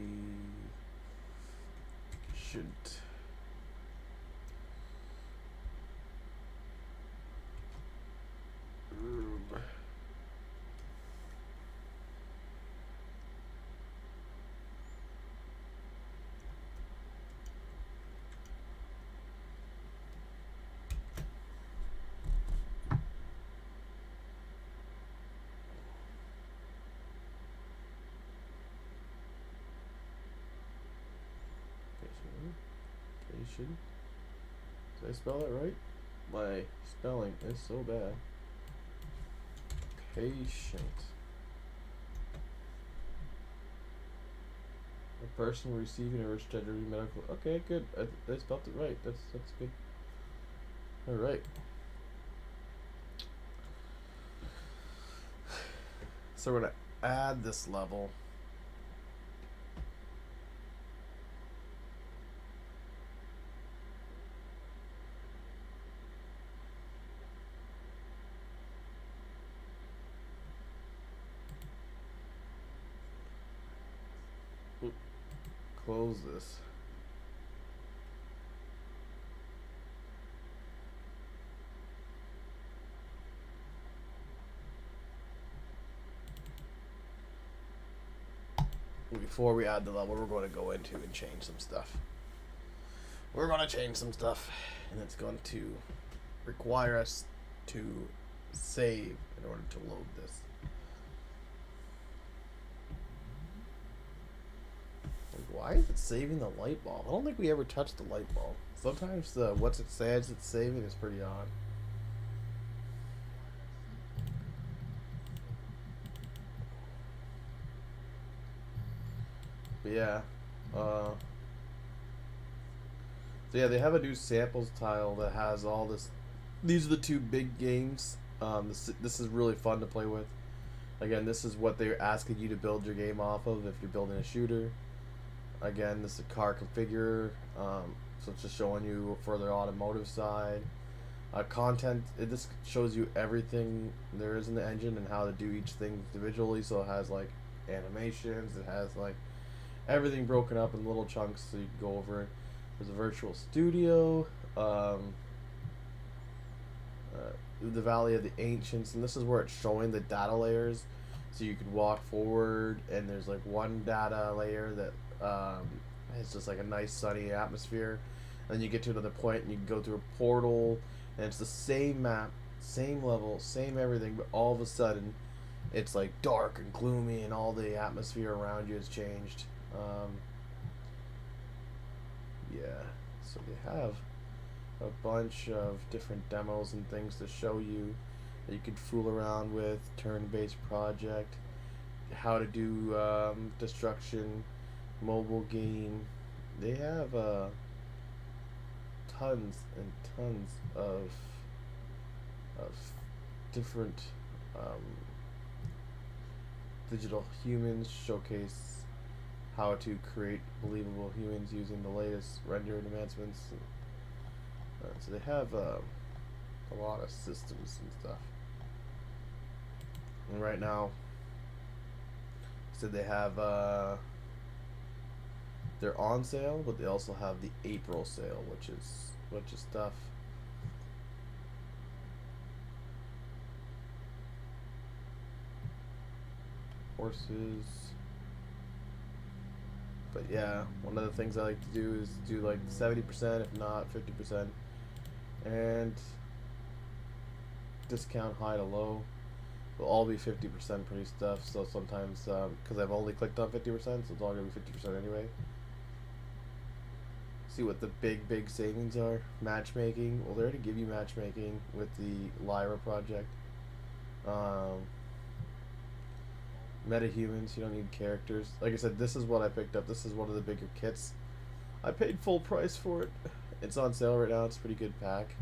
Room. Patient. Did I spell that right? My spelling is so bad. Patient. A person receiving a restorative medical. Okay, good. I spelled it right. That's good. All right. So we're gonna add this level. Oop. Close this. Before we add the level, we're going to go into and change some stuff. We're going to change some stuff, and it's going to require us to save in order to load this. Why is it saving the light bulb? I don't think we ever touched the light bulb. Sometimes the what's it says it's saving is pretty odd. But yeah, so yeah, they have a new samples tile that has all this. These are the two big games. This is really fun to play with. Again, this is what they're asking you to build your game off of if you're building a shooter. Again, this is a car configure, so it's just showing you for the automotive side. Content, this shows you everything there is in the engine and how to do each thing individually. So it has like animations, it has like everything broken up in little chunks so you can go over it. There's a virtual studio, the Valley of the Ancients, and this is where it's showing the data layers. So you can walk forward, and there's like one data layer that it's just like a nice sunny atmosphere. And then you get to another point, and you can go through a portal, and it's the same map, same level, same everything, but all of a sudden, it's like dark and gloomy, and all the atmosphere around you has changed. Yeah, so they have a bunch of different demos and things to show you that you could fool around with. Turn-based project, how to do destruction, mobile game. They have tons and tons of different digital humans, showcase how to create believable humans using the latest rendering advancements. So they have a lot of systems and stuff. And right now, so they have they're on sale, but they also have the April sale, which is stuff. Horses. But yeah, one of the things I like to do is do like 70%, if not 50%, and discount high to low. Will all be 50% pretty stuff. So sometimes, because I've only clicked on 50%, so it's all gonna be 50% anyway. See what the big savings are. Matchmaking. Well, they already give you matchmaking with the Lyra project. Metahumans, you don't need characters. Like I said, this is what I picked up. This is one of the bigger kits. I paid full price for it. It's on sale right now. It's a pretty good pack.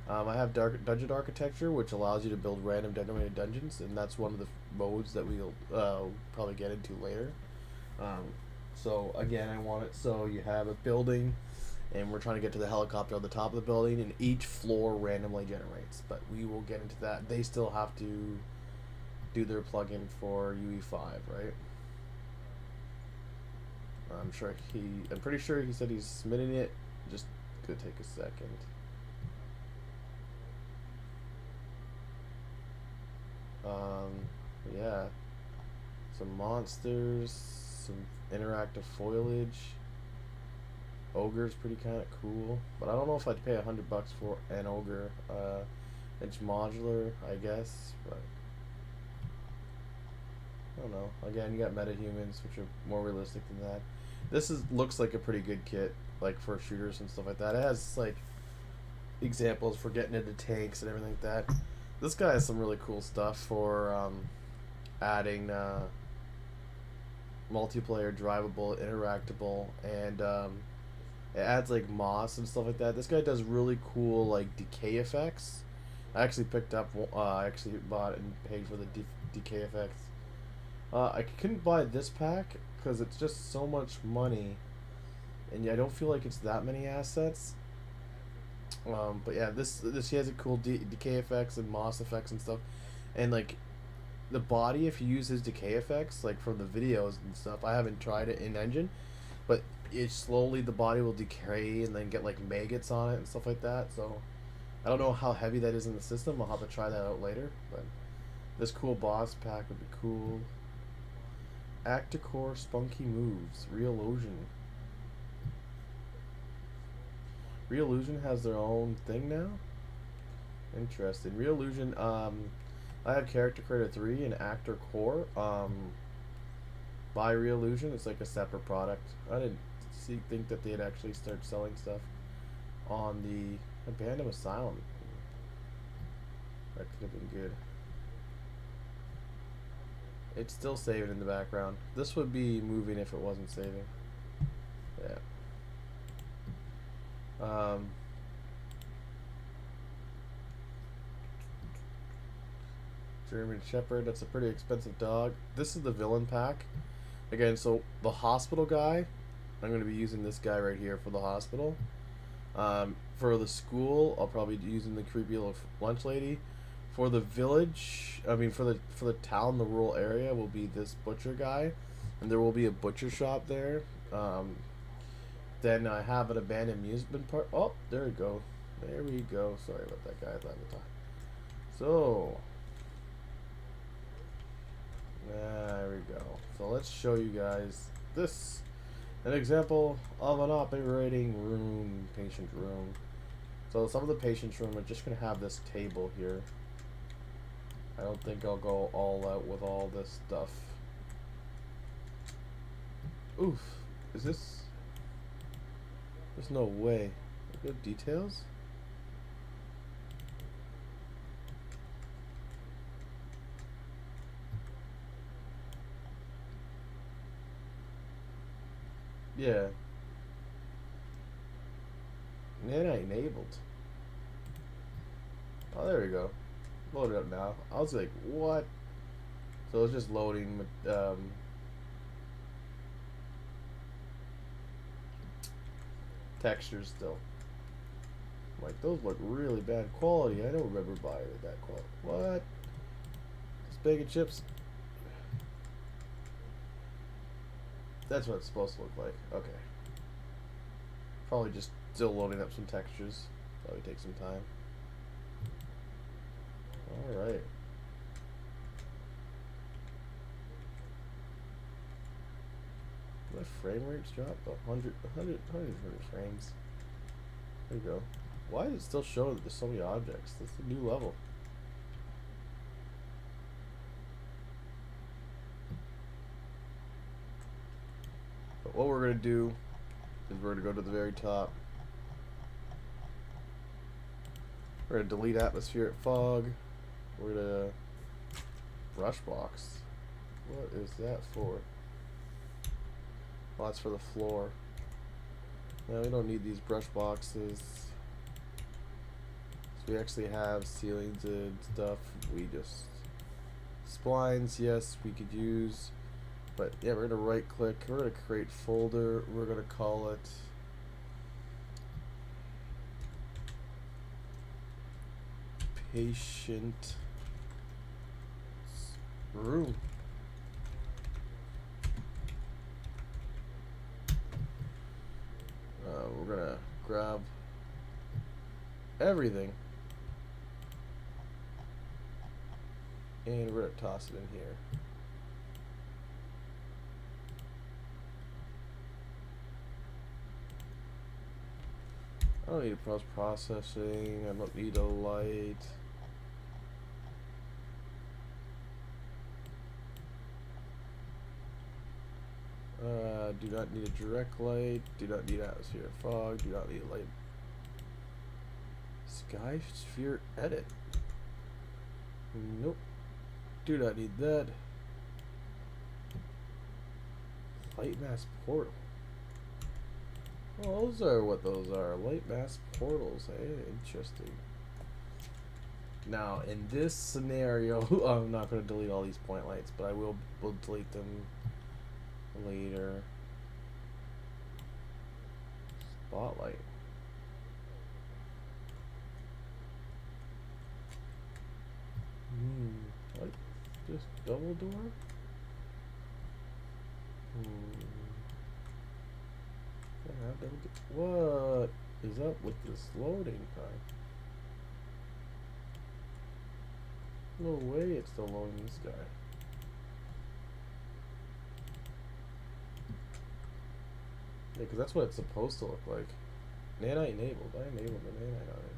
I have Dungeon Architecture, which allows you to build random generated dungeons, and that's one of the modes that we'll probably get into later. So again, I want it so you have a building, and we're trying to get to the helicopter on the top of the building, and each floor randomly generates. But we will get into that. They still have to do their plugin for UE5, right? I'm pretty sure he said he's submitting it. Just gonna take a second. Yeah, some monsters, some interactive foliage. Ogre's pretty kind of cool, but I don't know if I'd pay $100 for an ogre. It's modular, I guess, but I don't know. Again, you got metahumans, which are more realistic than that. This looks like a pretty good kit. like for shooters and stuff like that. It has like examples for getting into tanks and everything like that. This guy has some really cool stuff for adding multiplayer, drivable, interactable, and it adds like moss and stuff like that. This guy does really cool like decay effects. I actually picked up. I actually bought and paid for the decay effects. I couldn't buy this pack because it's just so much money, and I don't feel like it's that many assets. But yeah, this he has a cool decay effects and moss effects and stuff, and like the body, if you use his decay effects like from the videos and stuff, I haven't tried it in engine, but it slowly the body will decay and then get like maggots on it and stuff like that. So I don't know how heavy that is in the system. I'll have to try that out later. But this cool boss pack would be cool. Acticore Spunky Moves. Reallusion. Reallusion has their own thing now? Interesting. Reallusion, I have Character Creator 3 and Actor Core. By Reallusion, it's like a separate product. I didn't think that they'd actually start selling stuff on the Abandoned Asylum. That could have been good. It's still saving in the background. This would be moving if it wasn't saving. Yeah. German Shepherd, that's a pretty expensive dog. This is the villain pack. Again, so the hospital guy, I'm going to be using this guy right here for the hospital. For the school, I'll probably be using the creepy little lunch lady. For the village, I mean for the town, the rural area, will be this butcher guy, and there will be a butcher shop there. Then I have an abandoned amusement park. Oh, there we go. There we go. Sorry about that, guys. Let me talk. So there we go. So let's show you guys this, an example of an operating room, patient room. So some of the patient's room are just gonna have this table here. I don't think I'll go all out with all this stuff. Oof. Is this? There's no way. Good details? Yeah. And I enabled. Oh, there we go. Load it up now. I was like, what? So it's just loading textures still. Like, those look really bad quality. I don't remember buying it that quality. What? It's bacon chips. That's what it's supposed to look like. Okay. Probably just still loading up some textures. Probably take some time. Alright. My frame rate's dropped 100 frames. There you go. Why does it still show that there's so many objects? That's a new level. But what we're going to do is we're going to go to the very top. We're going to delete atmospheric fog. We're going to brush box. What is that for? Well, that's for the floor. Now we don't need these brush boxes. So we actually have ceilings and stuff. We just splines, yes, we could use. But yeah, we're gonna right click. We're gonna create folder. We're gonna call it patient room. We're gonna grab everything and we're gonna toss it in here. I don't need a processing. I don't need a light. Do not need a direct light. Do not need atmosphere fog. Do not need light. Sky sphere edit. Nope. Do not need that. Light mass portal. Oh, those are what those are. Light mass portals. Hey, interesting. Now, in this scenario, I'm not going to delete all these point lights, but I will delete them later. Spotlight. What? Just double door? What is up with this loading time? No way it's still loading this guy. Yeah, because that's what it's supposed to look like. Nanite enabled. I enabled the nanite on it.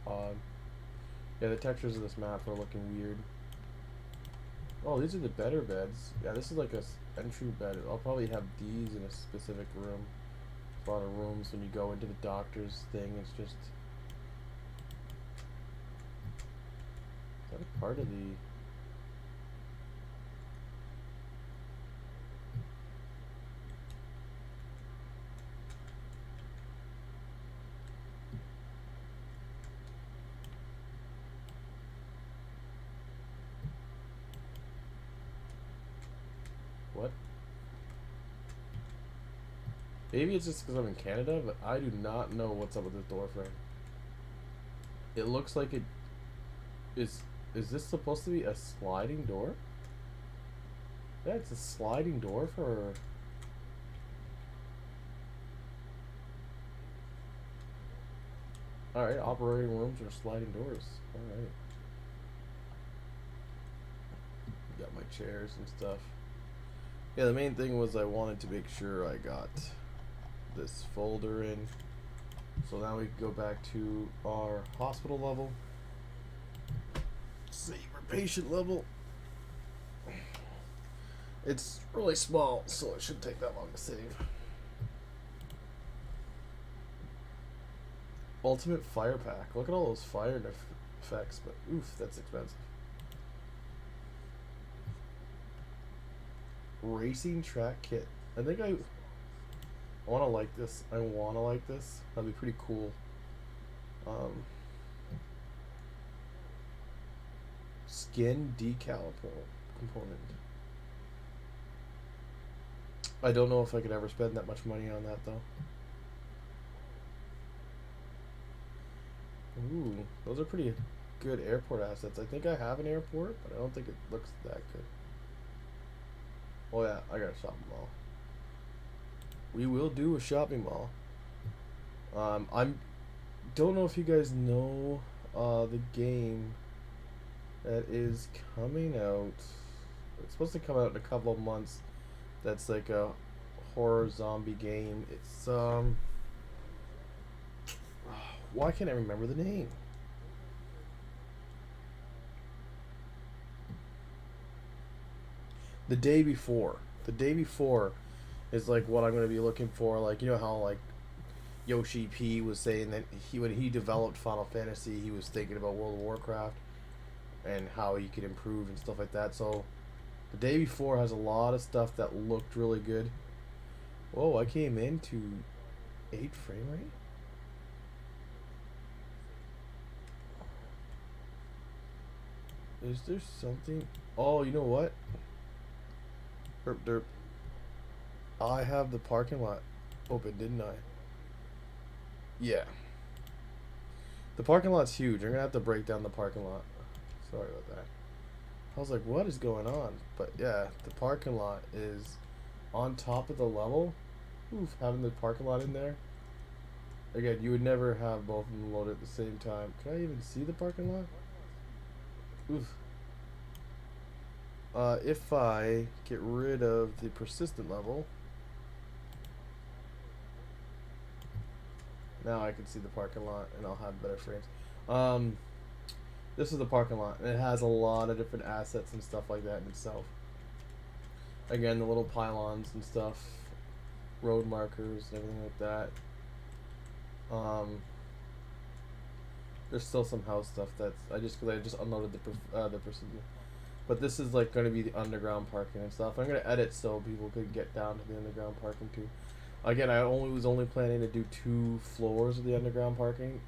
Odd. Yeah, the textures of this map are looking weird. Oh, these are the better beds. Yeah, this is like a entry bed. I'll probably have these in a specific room. A lot of rooms when you go into the doctor's thing. It's just... Is that a part of the... What? Maybe it's just because I'm in Canada, but I do not know what's up with this door frame. It looks like it is... Is this supposed to be a sliding door? Yeah, it's a sliding door for... Alright, operating rooms are sliding doors. Alright. Got my chairs and stuff. Yeah, the main thing was I wanted to make sure I got this folder in. So now we can go back to our hospital level. Save our patient level. It's really small, so it shouldn't take that long to save. Ultimate fire pack. Look at all those fire effects, but oof, that's expensive. Racing track kit. I think I want to like this. I want to like this. That'd be pretty cool. Skin decal component. I don't know if I could ever spend that much money on that though. Ooh, those are pretty good airport assets. I think I have an airport, but I don't think it looks that good. Oh yeah, I got a shopping mall. We will do a shopping mall. I don't know if you guys know the game that is coming out. It's supposed to come out in a couple of months. That's like a horror zombie game. It's why can't I remember the name? The Day Before. The Day Before is like what I'm going to be looking for. Like, you know how like Yoshi P was saying that when he developed Final Fantasy, he was thinking about World of Warcraft and how he could improve and stuff like that. So The Day Before has a lot of stuff that looked really good. Whoa, I came into 8 frame rate? Is there something? Oh, you know what? Herp derp. I have the parking lot open, didn't I? Yeah. The parking lot's huge. I'm gonna have to break down the parking lot. Sorry about that. I was like, what is going on? But yeah, the parking lot is on top of the level. Oof, having the parking lot in there. Again, you would never have both of them loaded at the same time. Can I even see the parking lot? Oof. If I get rid of the persistent level, now I can see the parking lot and I'll have better frames. This is the parking lot, and it has a lot of different assets and stuff like that in itself. Again, the little pylons and stuff, road markers and everything like that. There's still some house stuff that's I just unloaded the procedure, but this is like going to be the underground parking and stuff. I'm going to edit so people could get down to the underground parking too. Again, I was only planning to do 2 floors of the underground parking,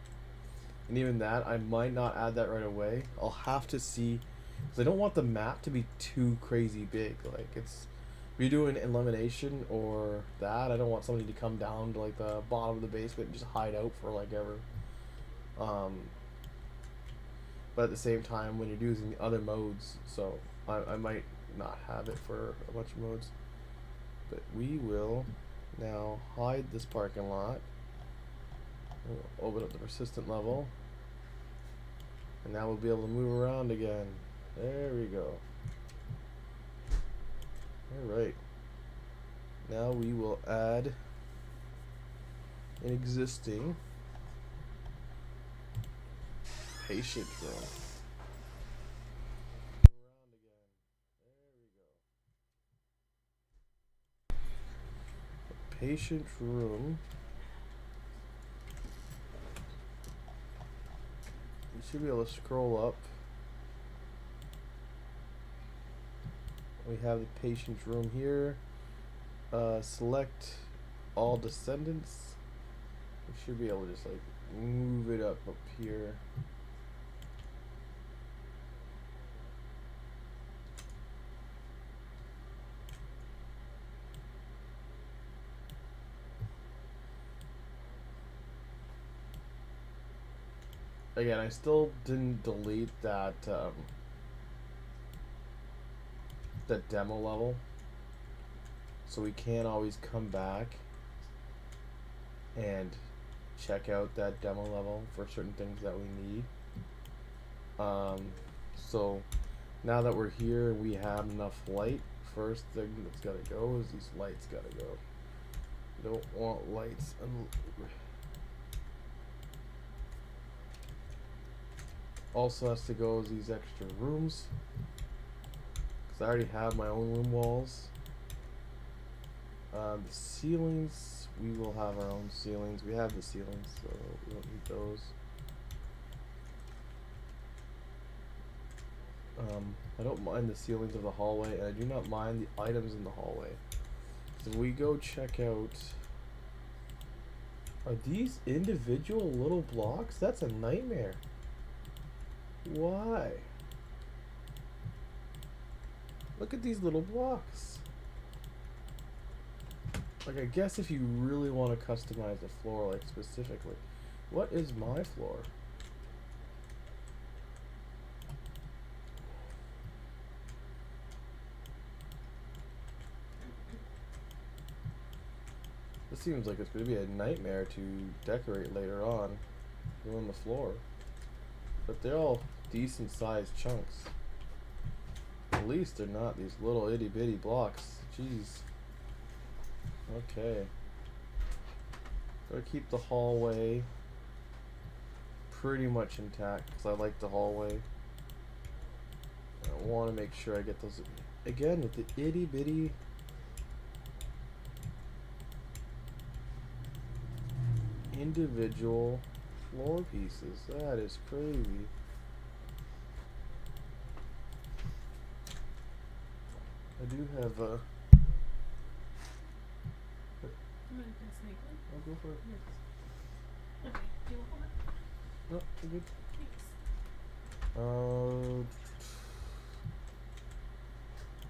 and even that I might not add that right away. I'll have to see, because I don't want the map to be too crazy big. Like it's, if you're doing elimination or that, I don't want somebody to come down to like the bottom of the basement and just hide out for like ever. But at the same time, when you're using the other modes, so I might not have it for a bunch of modes. But we will now hide this parking lot. We'll open up the persistent level. And now we'll be able to move around again. There we go. Alright. Now we will add an existing patient room. Around again. There we go. A patient room. You should be able to scroll up. We have the patient's room here. Select all descendants. We should be able to just like move it up here. Again, I still didn't delete that that demo level, so we can always come back and check out that demo level for certain things that we need. So now that we're here, we have enough light. First thing that's gotta go is these lights gotta go. We don't want lights also has to go is these extra rooms, because I already have my own room walls. The ceilings, we will have our own ceilings. We have the ceilings, so we don't need those. I don't mind the ceilings of the hallway, and I do not mind the items in the hallway. So we go check out. Are these individual little blocks? That's a nightmare. Why? Look at these little blocks. Like, I guess if you really want to customize the floor, like specifically. What is my floor? This seems like it's going to be a nightmare to decorate later on, doing the floor. But they're all decent sized chunks. At least they're not these little itty bitty blocks. Jeez. Okay. Gotta keep the hallway pretty much intact because I like the hallway. I want to make sure I get those again with the itty bitty individual floor pieces. That is crazy. I do have a. I'll go for it. Okay, do you want one? No, you're good. Thanks.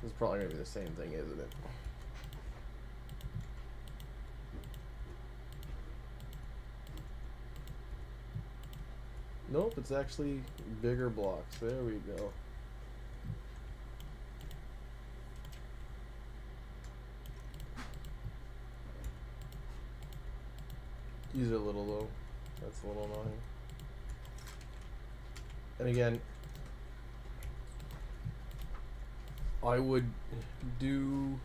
This is probably gonna be the same thing, isn't it? Nope, it's actually bigger blocks. There we go. These are a little low. That's a little annoying. And again, I would do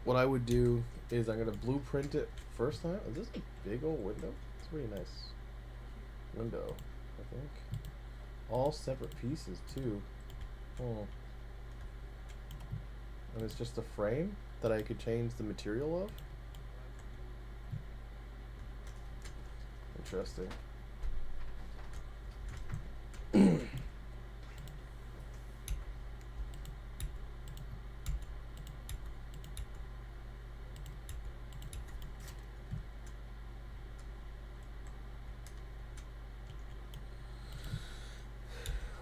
what what I would do is I'm gonna blueprint it first time. Is this a big old window? It's a pretty nice window, I think. All separate pieces too. Oh. And it's just a frame that I could change the material of. Interesting.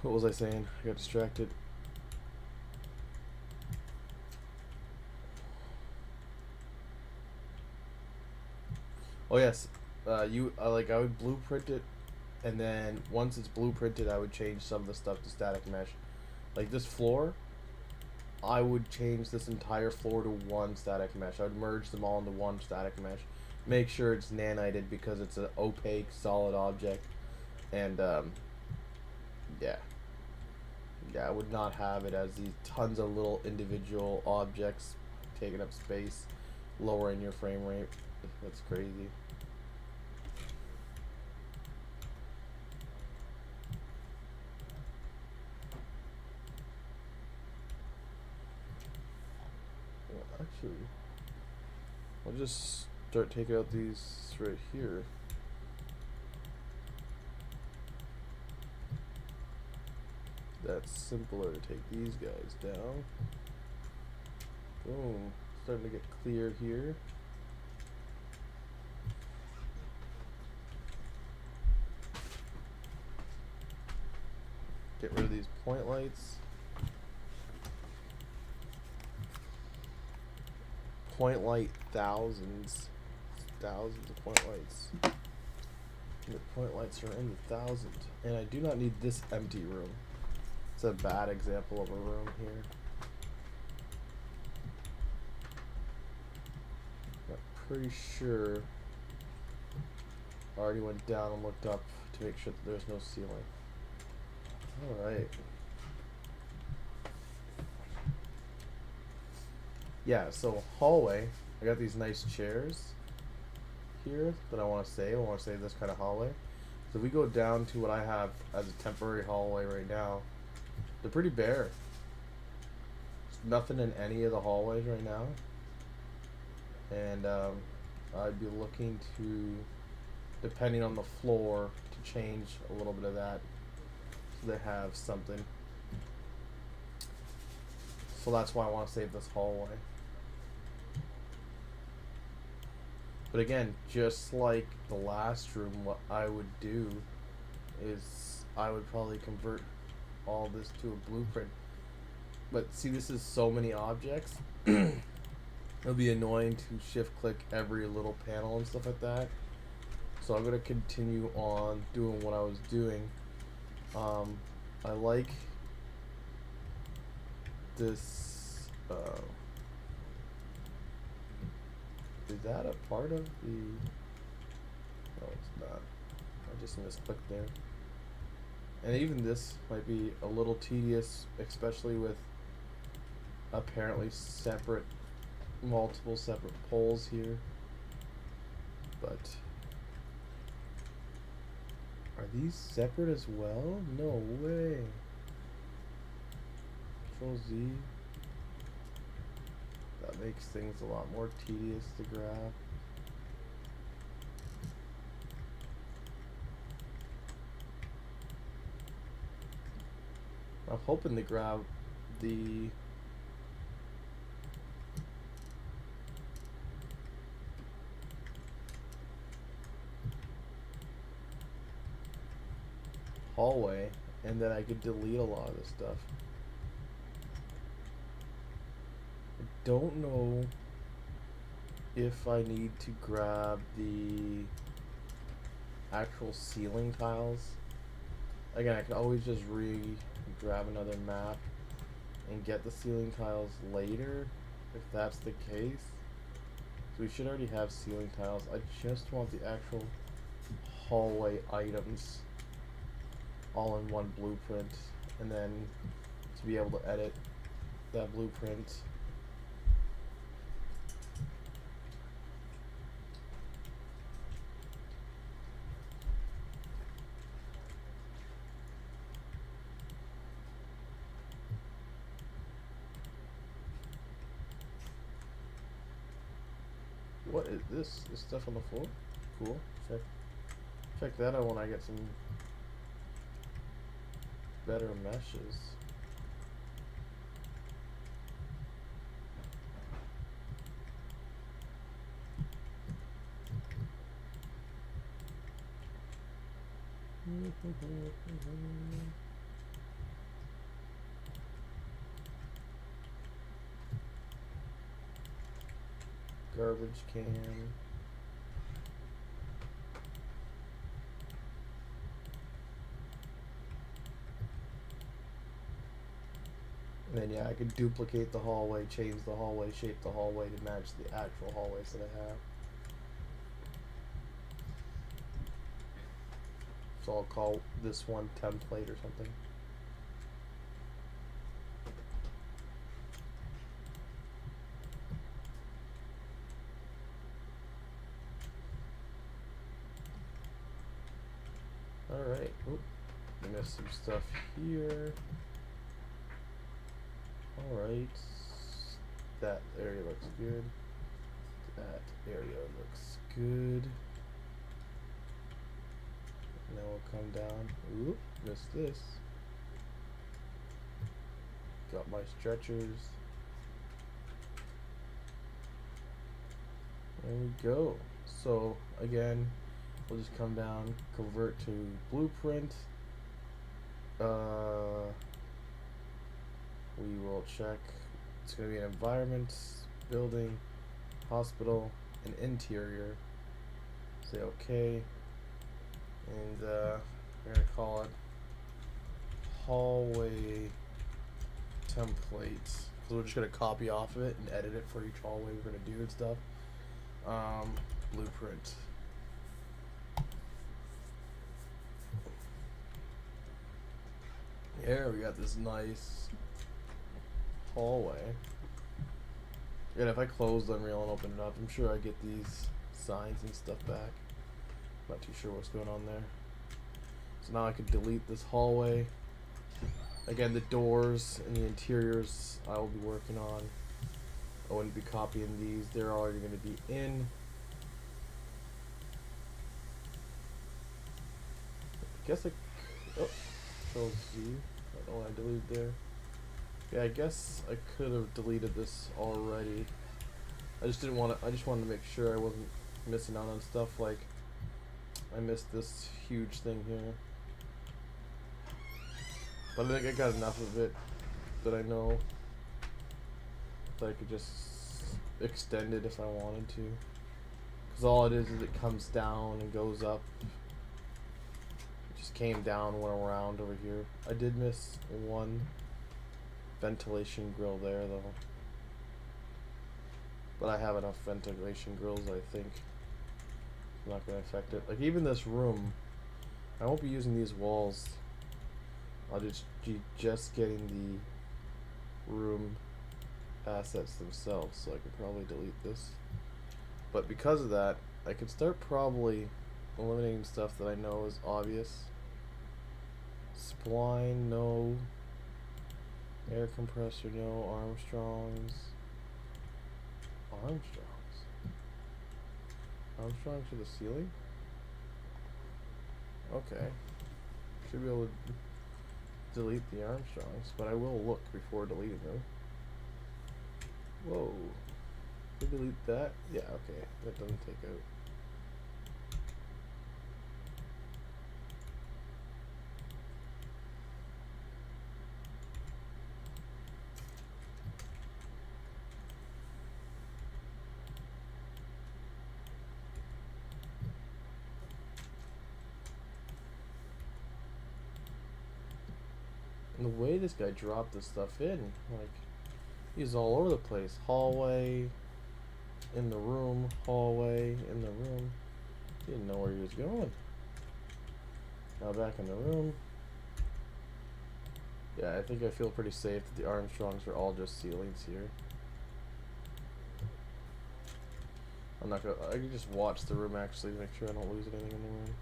What was I saying? I got distracted. Oh yes, I would blueprint it, and then once it's blueprinted, I would change some of the stuff to static mesh. Like this floor, I would change this entire floor to one static mesh. I would merge them all into one static mesh. Make sure it's nanited because it's an opaque, solid object, and yeah. Yeah, I would not have it as these tons of little individual objects taking up space, lowering your frame rate. That's crazy. Well, actually, I'll just start taking out these right here. That's simpler to take these guys down. Boom. Starting to get clear here. Get rid of these point lights. Point light thousands. Thousands of point lights. The point lights are in the thousands. And I do not need this empty room. It's a bad example of a room here. I'm pretty sure I already went down and looked up to make sure that there's no ceiling. Alright. Yeah, so hallway. I got these nice chairs here that I want to save. I want to save this kind of hallway. So if we go down to what I have as a temporary hallway right now, they're pretty bare. There's nothing in any of the hallways right now. And I'd be looking to, depending on the floor, to change a little bit of that so they have something. So that's why I want to save this hallway. But again, just like the last room, what I would do is I would probably convert all this to a blueprint. But see, this is so many objects. It'll be annoying to shift click every little panel and stuff like that. So I'm going to continue on doing what I was doing. I like this. Is that a part of the... No, it's not. I just misclicked there. And even this might be a little tedious, especially with apparently multiple separate poles here. But are these separate as well? No way. Control Z. That makes things a lot more tedious to grab. I'm hoping to grab the hallway and then I could delete a lot of this stuff. I don't know if I need to grab the actual ceiling tiles. Again, I can always just grab another map and get the ceiling tiles later if that's the case. So we should already have ceiling tiles. I just want the actual hallway items all in one blueprint, and then to be able to edit that blueprint What is this? This stuff on the floor? Cool. Check that out when I get some better meshes. Garbage can. And then yeah, I could duplicate the hallway, change the hallway, shape the hallway to match the actual hallways that I have. So I'll call this one template or something. Alright. Oop. I missed some stuff here. Alright. That area looks good. That area looks good. Now we'll come down. Oop, missed this. Got my stretchers. There we go. So again, we'll just come down, convert to blueprint. We will check. It's going to be an environment, building, hospital, and interior. Say okay. And we're going to call it hallway template. So we're just going to copy off of it and edit it for each hallway we're going to do and stuff. Blueprint. Here we got this nice hallway. And if I close Unreal and open it up, I'm sure I get these signs and stuff back. Not too sure what's going on there. So now I can delete this hallway. Again, the doors and the interiors I will be working on. I wouldn't be copying these. They're already going to be in. I guess oh, Control Z. I don't know what I deleted there. Yeah, I guess I could have deleted this already. I just didn't want to. I just wanted to make sure I wasn't missing out on stuff. Like I missed this huge thing here, but I think I got enough of it that I know that I could just extend it if I wanted to. Because all it is it comes down and goes up. It just came down, went around over here. I did miss one ventilation grill there though, but I have enough ventilation grills. I think it's not going to affect it. Like even this room, I won't be using these walls. I'll just be getting the room assets themselves, so I could probably delete this. But because of that, I could start probably eliminating stuff that I know is obvious. Spline, no. Air compressor, no. Armstrongs. Armstrongs to the ceiling? Okay. Should be able to delete the Armstrongs, but I will look before deleting them. Whoa. Did I delete that? Yeah, okay. That doesn't take out. And the way this guy dropped this stuff in, like, he's all over the place. Hallway, in the room, hallway, in the room. He didn't know where he was going. Now back in the room. Yeah, I think I feel pretty safe that the Armstrongs are all just ceilings here. I'm not gonna, I can just watch the room actually to make sure I don't lose anything in the room.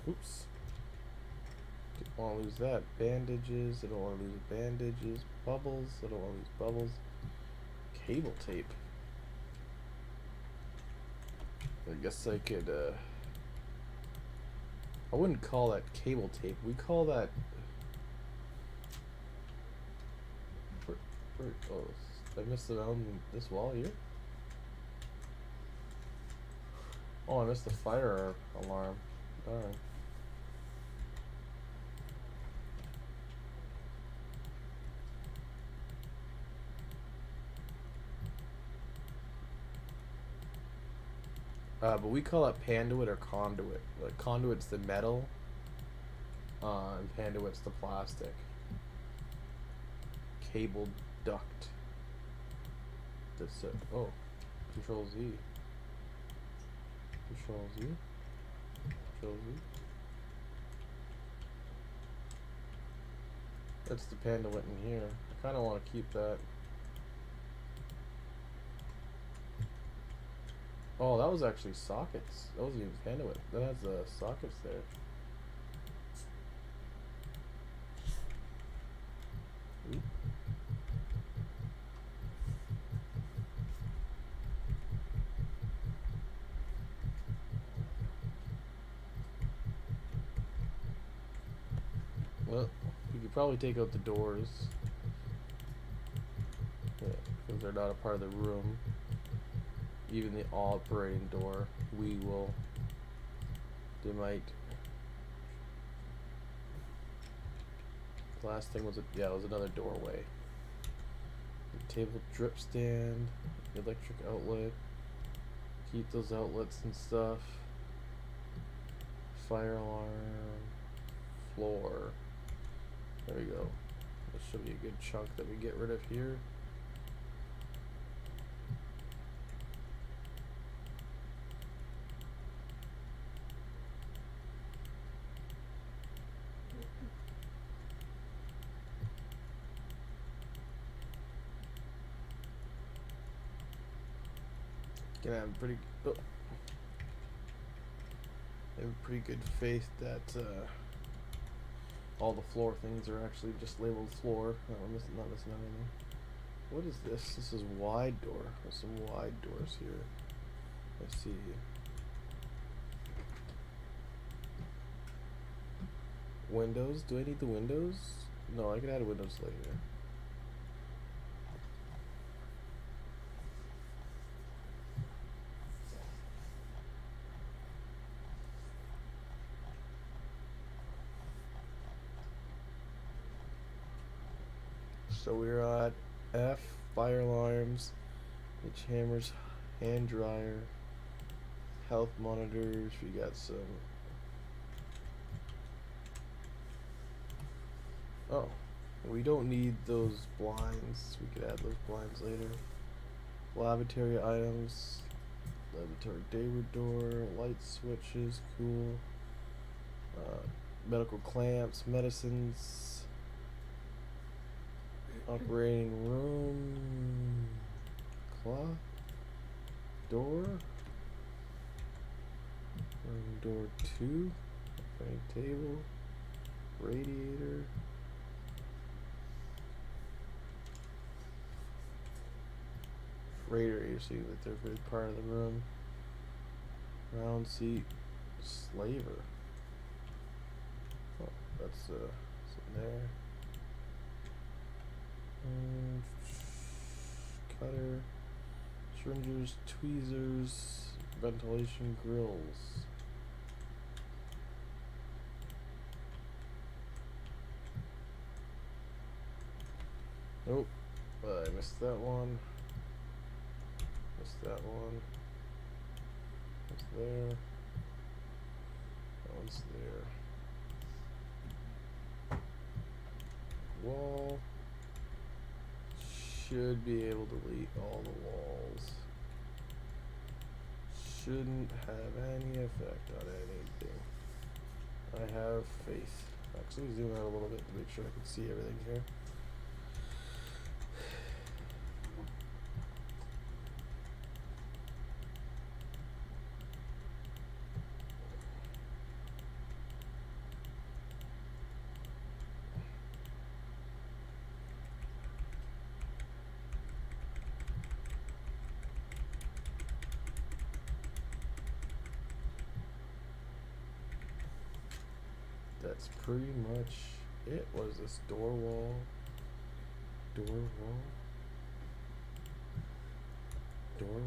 Oops. want to lose that. Bandages. I don't want to lose bandages. Bubbles. I don't want to lose bubbles. Cable tape. I guess I could, I wouldn't call that cable tape. We call that... oh, I missed it on this wall here? Oh, I missed the fire alarm. Darn. But we call it panduit or conduit. Like, conduit's the metal, and panduit's the plastic. Cable duct. That's it. Oh, Control Z. Control Z. Control Z. That's the panduit in here. I kind of want to keep that. Oh, that was actually sockets. That wasn't even panduit. That has the sockets there. Oop. Well, we could probably take out the doors. Yeah, because they're not a part of the room. Even the operating door, we will. They might. The last thing was it was another doorway. The table drip stand, the electric outlet. Keep those outlets and stuff. Fire alarm. Floor. There we go. This should be a good chunk that we get rid of here. Gonna have pretty. Oh. I have pretty good faith that all the floor things are actually just labeled floor. No, I'm not missing anything. What is this? This is wide door. There's some wide doors here. I see. Windows? Do I need the windows? No, I can add windows later. So we're at F, fire alarms, H hammers, hand dryer, health monitors. We got some. Oh, we don't need those blinds. We could add those blinds later. Lavatory items, lavatory Dayward door, light switches, cool. Medical clamps, medicines. Operating room, clock, door, room door 2, operating table, radiator, radiator, see that they're a big part of the room, round seat, slaver, oh, that's sitting there. Cutter, syringers, tweezers, ventilation grills. Nope, I missed that one. Missed that one. That's there. That one's there. Wall. Should be able to delete all the walls. Shouldn't have any effect on anything. I have faith. Actually, zoom out a little bit to make sure I can see everything here. that's pretty much it. Was this door wall? Door wall? Door wall?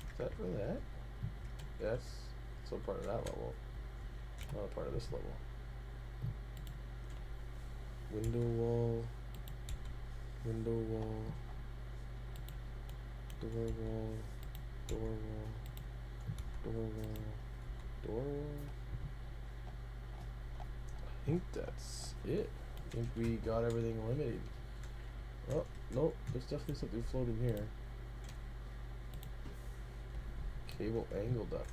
Is that for that? Yes. So part of that level. Not a part of this level. Window wall. Window wall. Door wall. Door wall. Door wall. Door wall. I think that's it. I think we got everything eliminated. Oh, nope. There's definitely something floating here. Cable angle duct.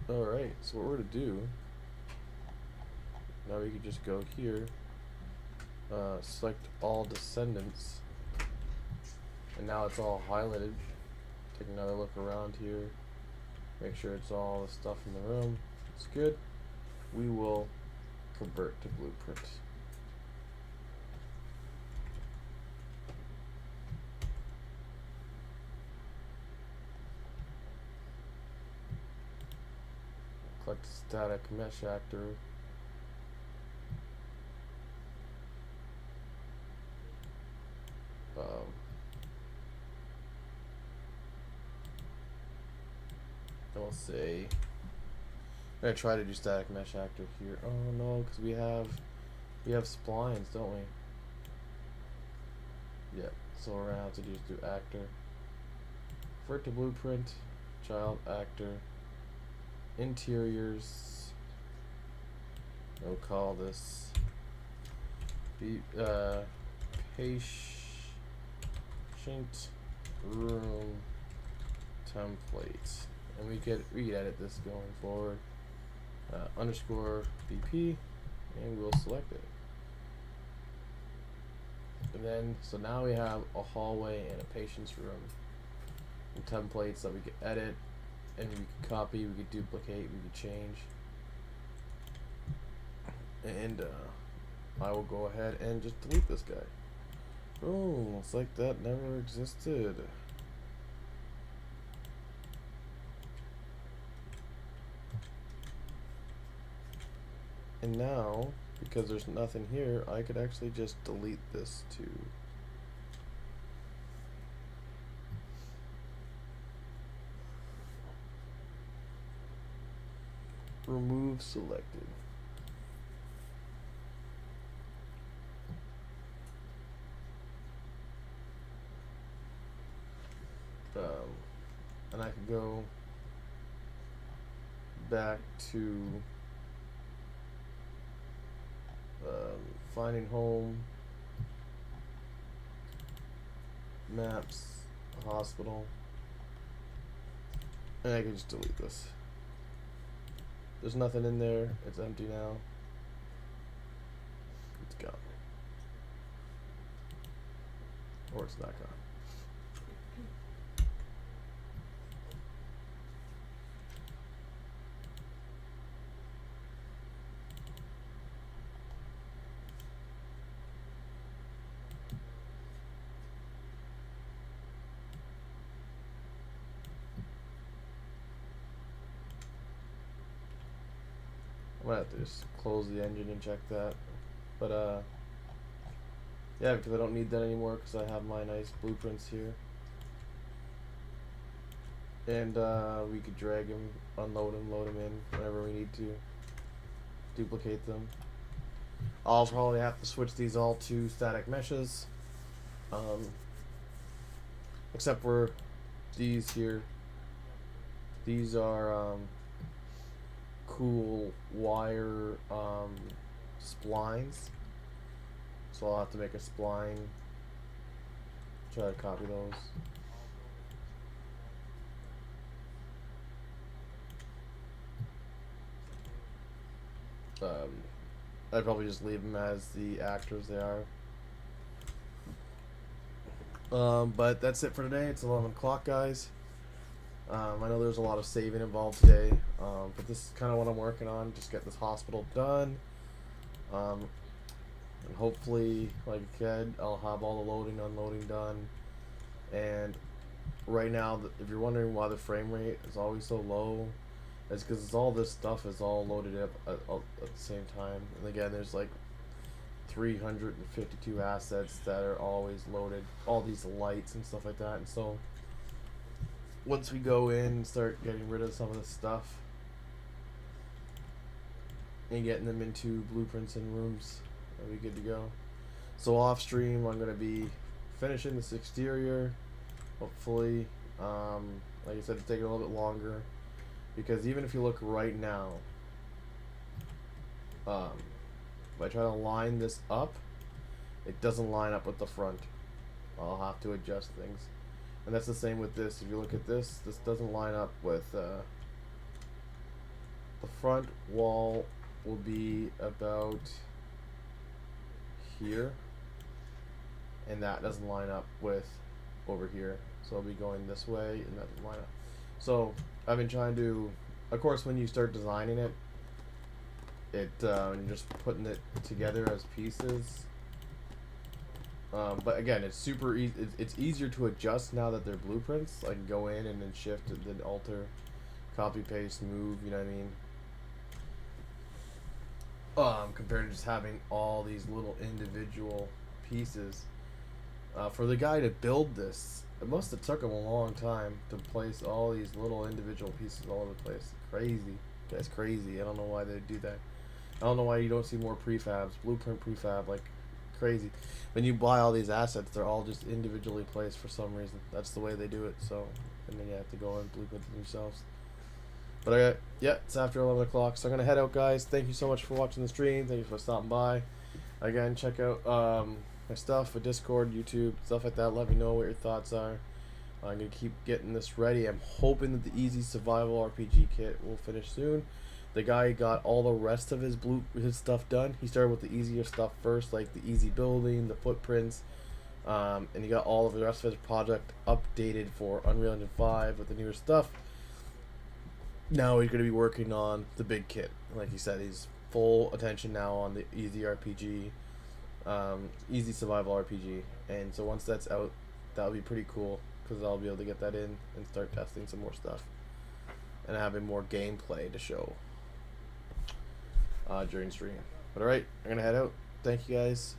Alright, so what we're going to do, now we can just go here, select all descendants, and now it's all highlighted. Take another look around here, make sure it's all the stuff in the room. It's good. We will convert to blueprint. Collect static mesh actor. And we'll say, I'm gonna try to do static mesh actor here. Oh no, because we have splines, don't we? Yep. So we're gonna have to just do actor. Convert to blueprint. Child actor. Interiors. We'll call this patient room template, and we could edit this going forward. Underscore BP, and we'll select it. And then, so now we have a hallway and a patient's room and templates that we could edit, and we could copy, we could duplicate, we could change. And I will go ahead and just delete this guy. Oh, it's like that never existed. And now, because there's nothing here, I could actually just delete this too. Remove selected. And I could go back to finding home, maps, hospital, and I can just delete this. There's nothing in there, it's empty now. It's gone. Or it's not gone. I'm gonna have to just close the engine and check that. But yeah, because I don't need that anymore because I have my nice blueprints here. And we could drag them, unload them, load them in whenever we need to. Duplicate them. I'll probably have to switch these all to static meshes. Except for these here. These are cool wire splines. So I'll have to make a spline. Try to copy those. I'd probably just leave them as the actors they are. But that's it for today. It's 11 o'clock, guys. I know there's a lot of saving involved today, but this is kind of what I'm working on. Just get this hospital done. And hopefully, like I said, I'll have all the loading, unloading done. And right now, if you're wondering why the frame rate is always so low, it's because all this stuff is all loaded up at the same time. And again, there's like 352 assets that are always loaded, all these lights and stuff like that. And so once we go in and start getting rid of some of this stuff and getting them into blueprints and rooms, that'll be good to go. So off stream, I'm going to be finishing this exterior, hopefully. Like I said, it's taking a little bit longer because even if you look right now, if I try to line this up, it doesn't line up with the front. I'll have to adjust things. And that's the same with this. If you look at this, this doesn't line up with the front wall will be about here, and that doesn't line up with over here. So I'll be going this way, and that doesn't line up. So I've been trying to, of course, when you start designing it, you're just putting it together as pieces. But again, it's super easy. It's easier to adjust now that they're blueprints. I can go in and then shift and then alter, copy, paste, move. You know what I mean? Compared to just having all these little individual pieces. For the guy to build this, it must have took him a long time to place all these little individual pieces all over the place. Crazy. That's crazy. I don't know why they do that. I don't know why you don't see more prefabs, blueprint prefab, like crazy. When you buy all these assets, they're all just individually placed for some reason. That's the way they do it. So, and then you have to go and blueprint them yourselves. But yeah, it's after 11 o'clock, so I'm gonna head out, guys. Thank you so much for watching the stream. Thank you for stopping by. Again, check out my stuff for Discord, YouTube, stuff like that. Let me know what your thoughts are. I'm gonna keep getting this ready. I'm hoping that the Easy Survival RPG kit will finish soon. The guy got all the rest of his stuff done. He started with the easier stuff first, like the easy building, the footprints, and he got all of the rest of his project updated for Unreal Engine 5 with the newer stuff. Now he's going to be working on the big kit. Like he said, he's full attention now on the Easy RPG, Easy Survival RPG. And so once that's out, that'll be pretty cool because I'll be able to get that in and start testing some more stuff and having more gameplay to show during stream. But alright, I'm going to head out. Thank you guys.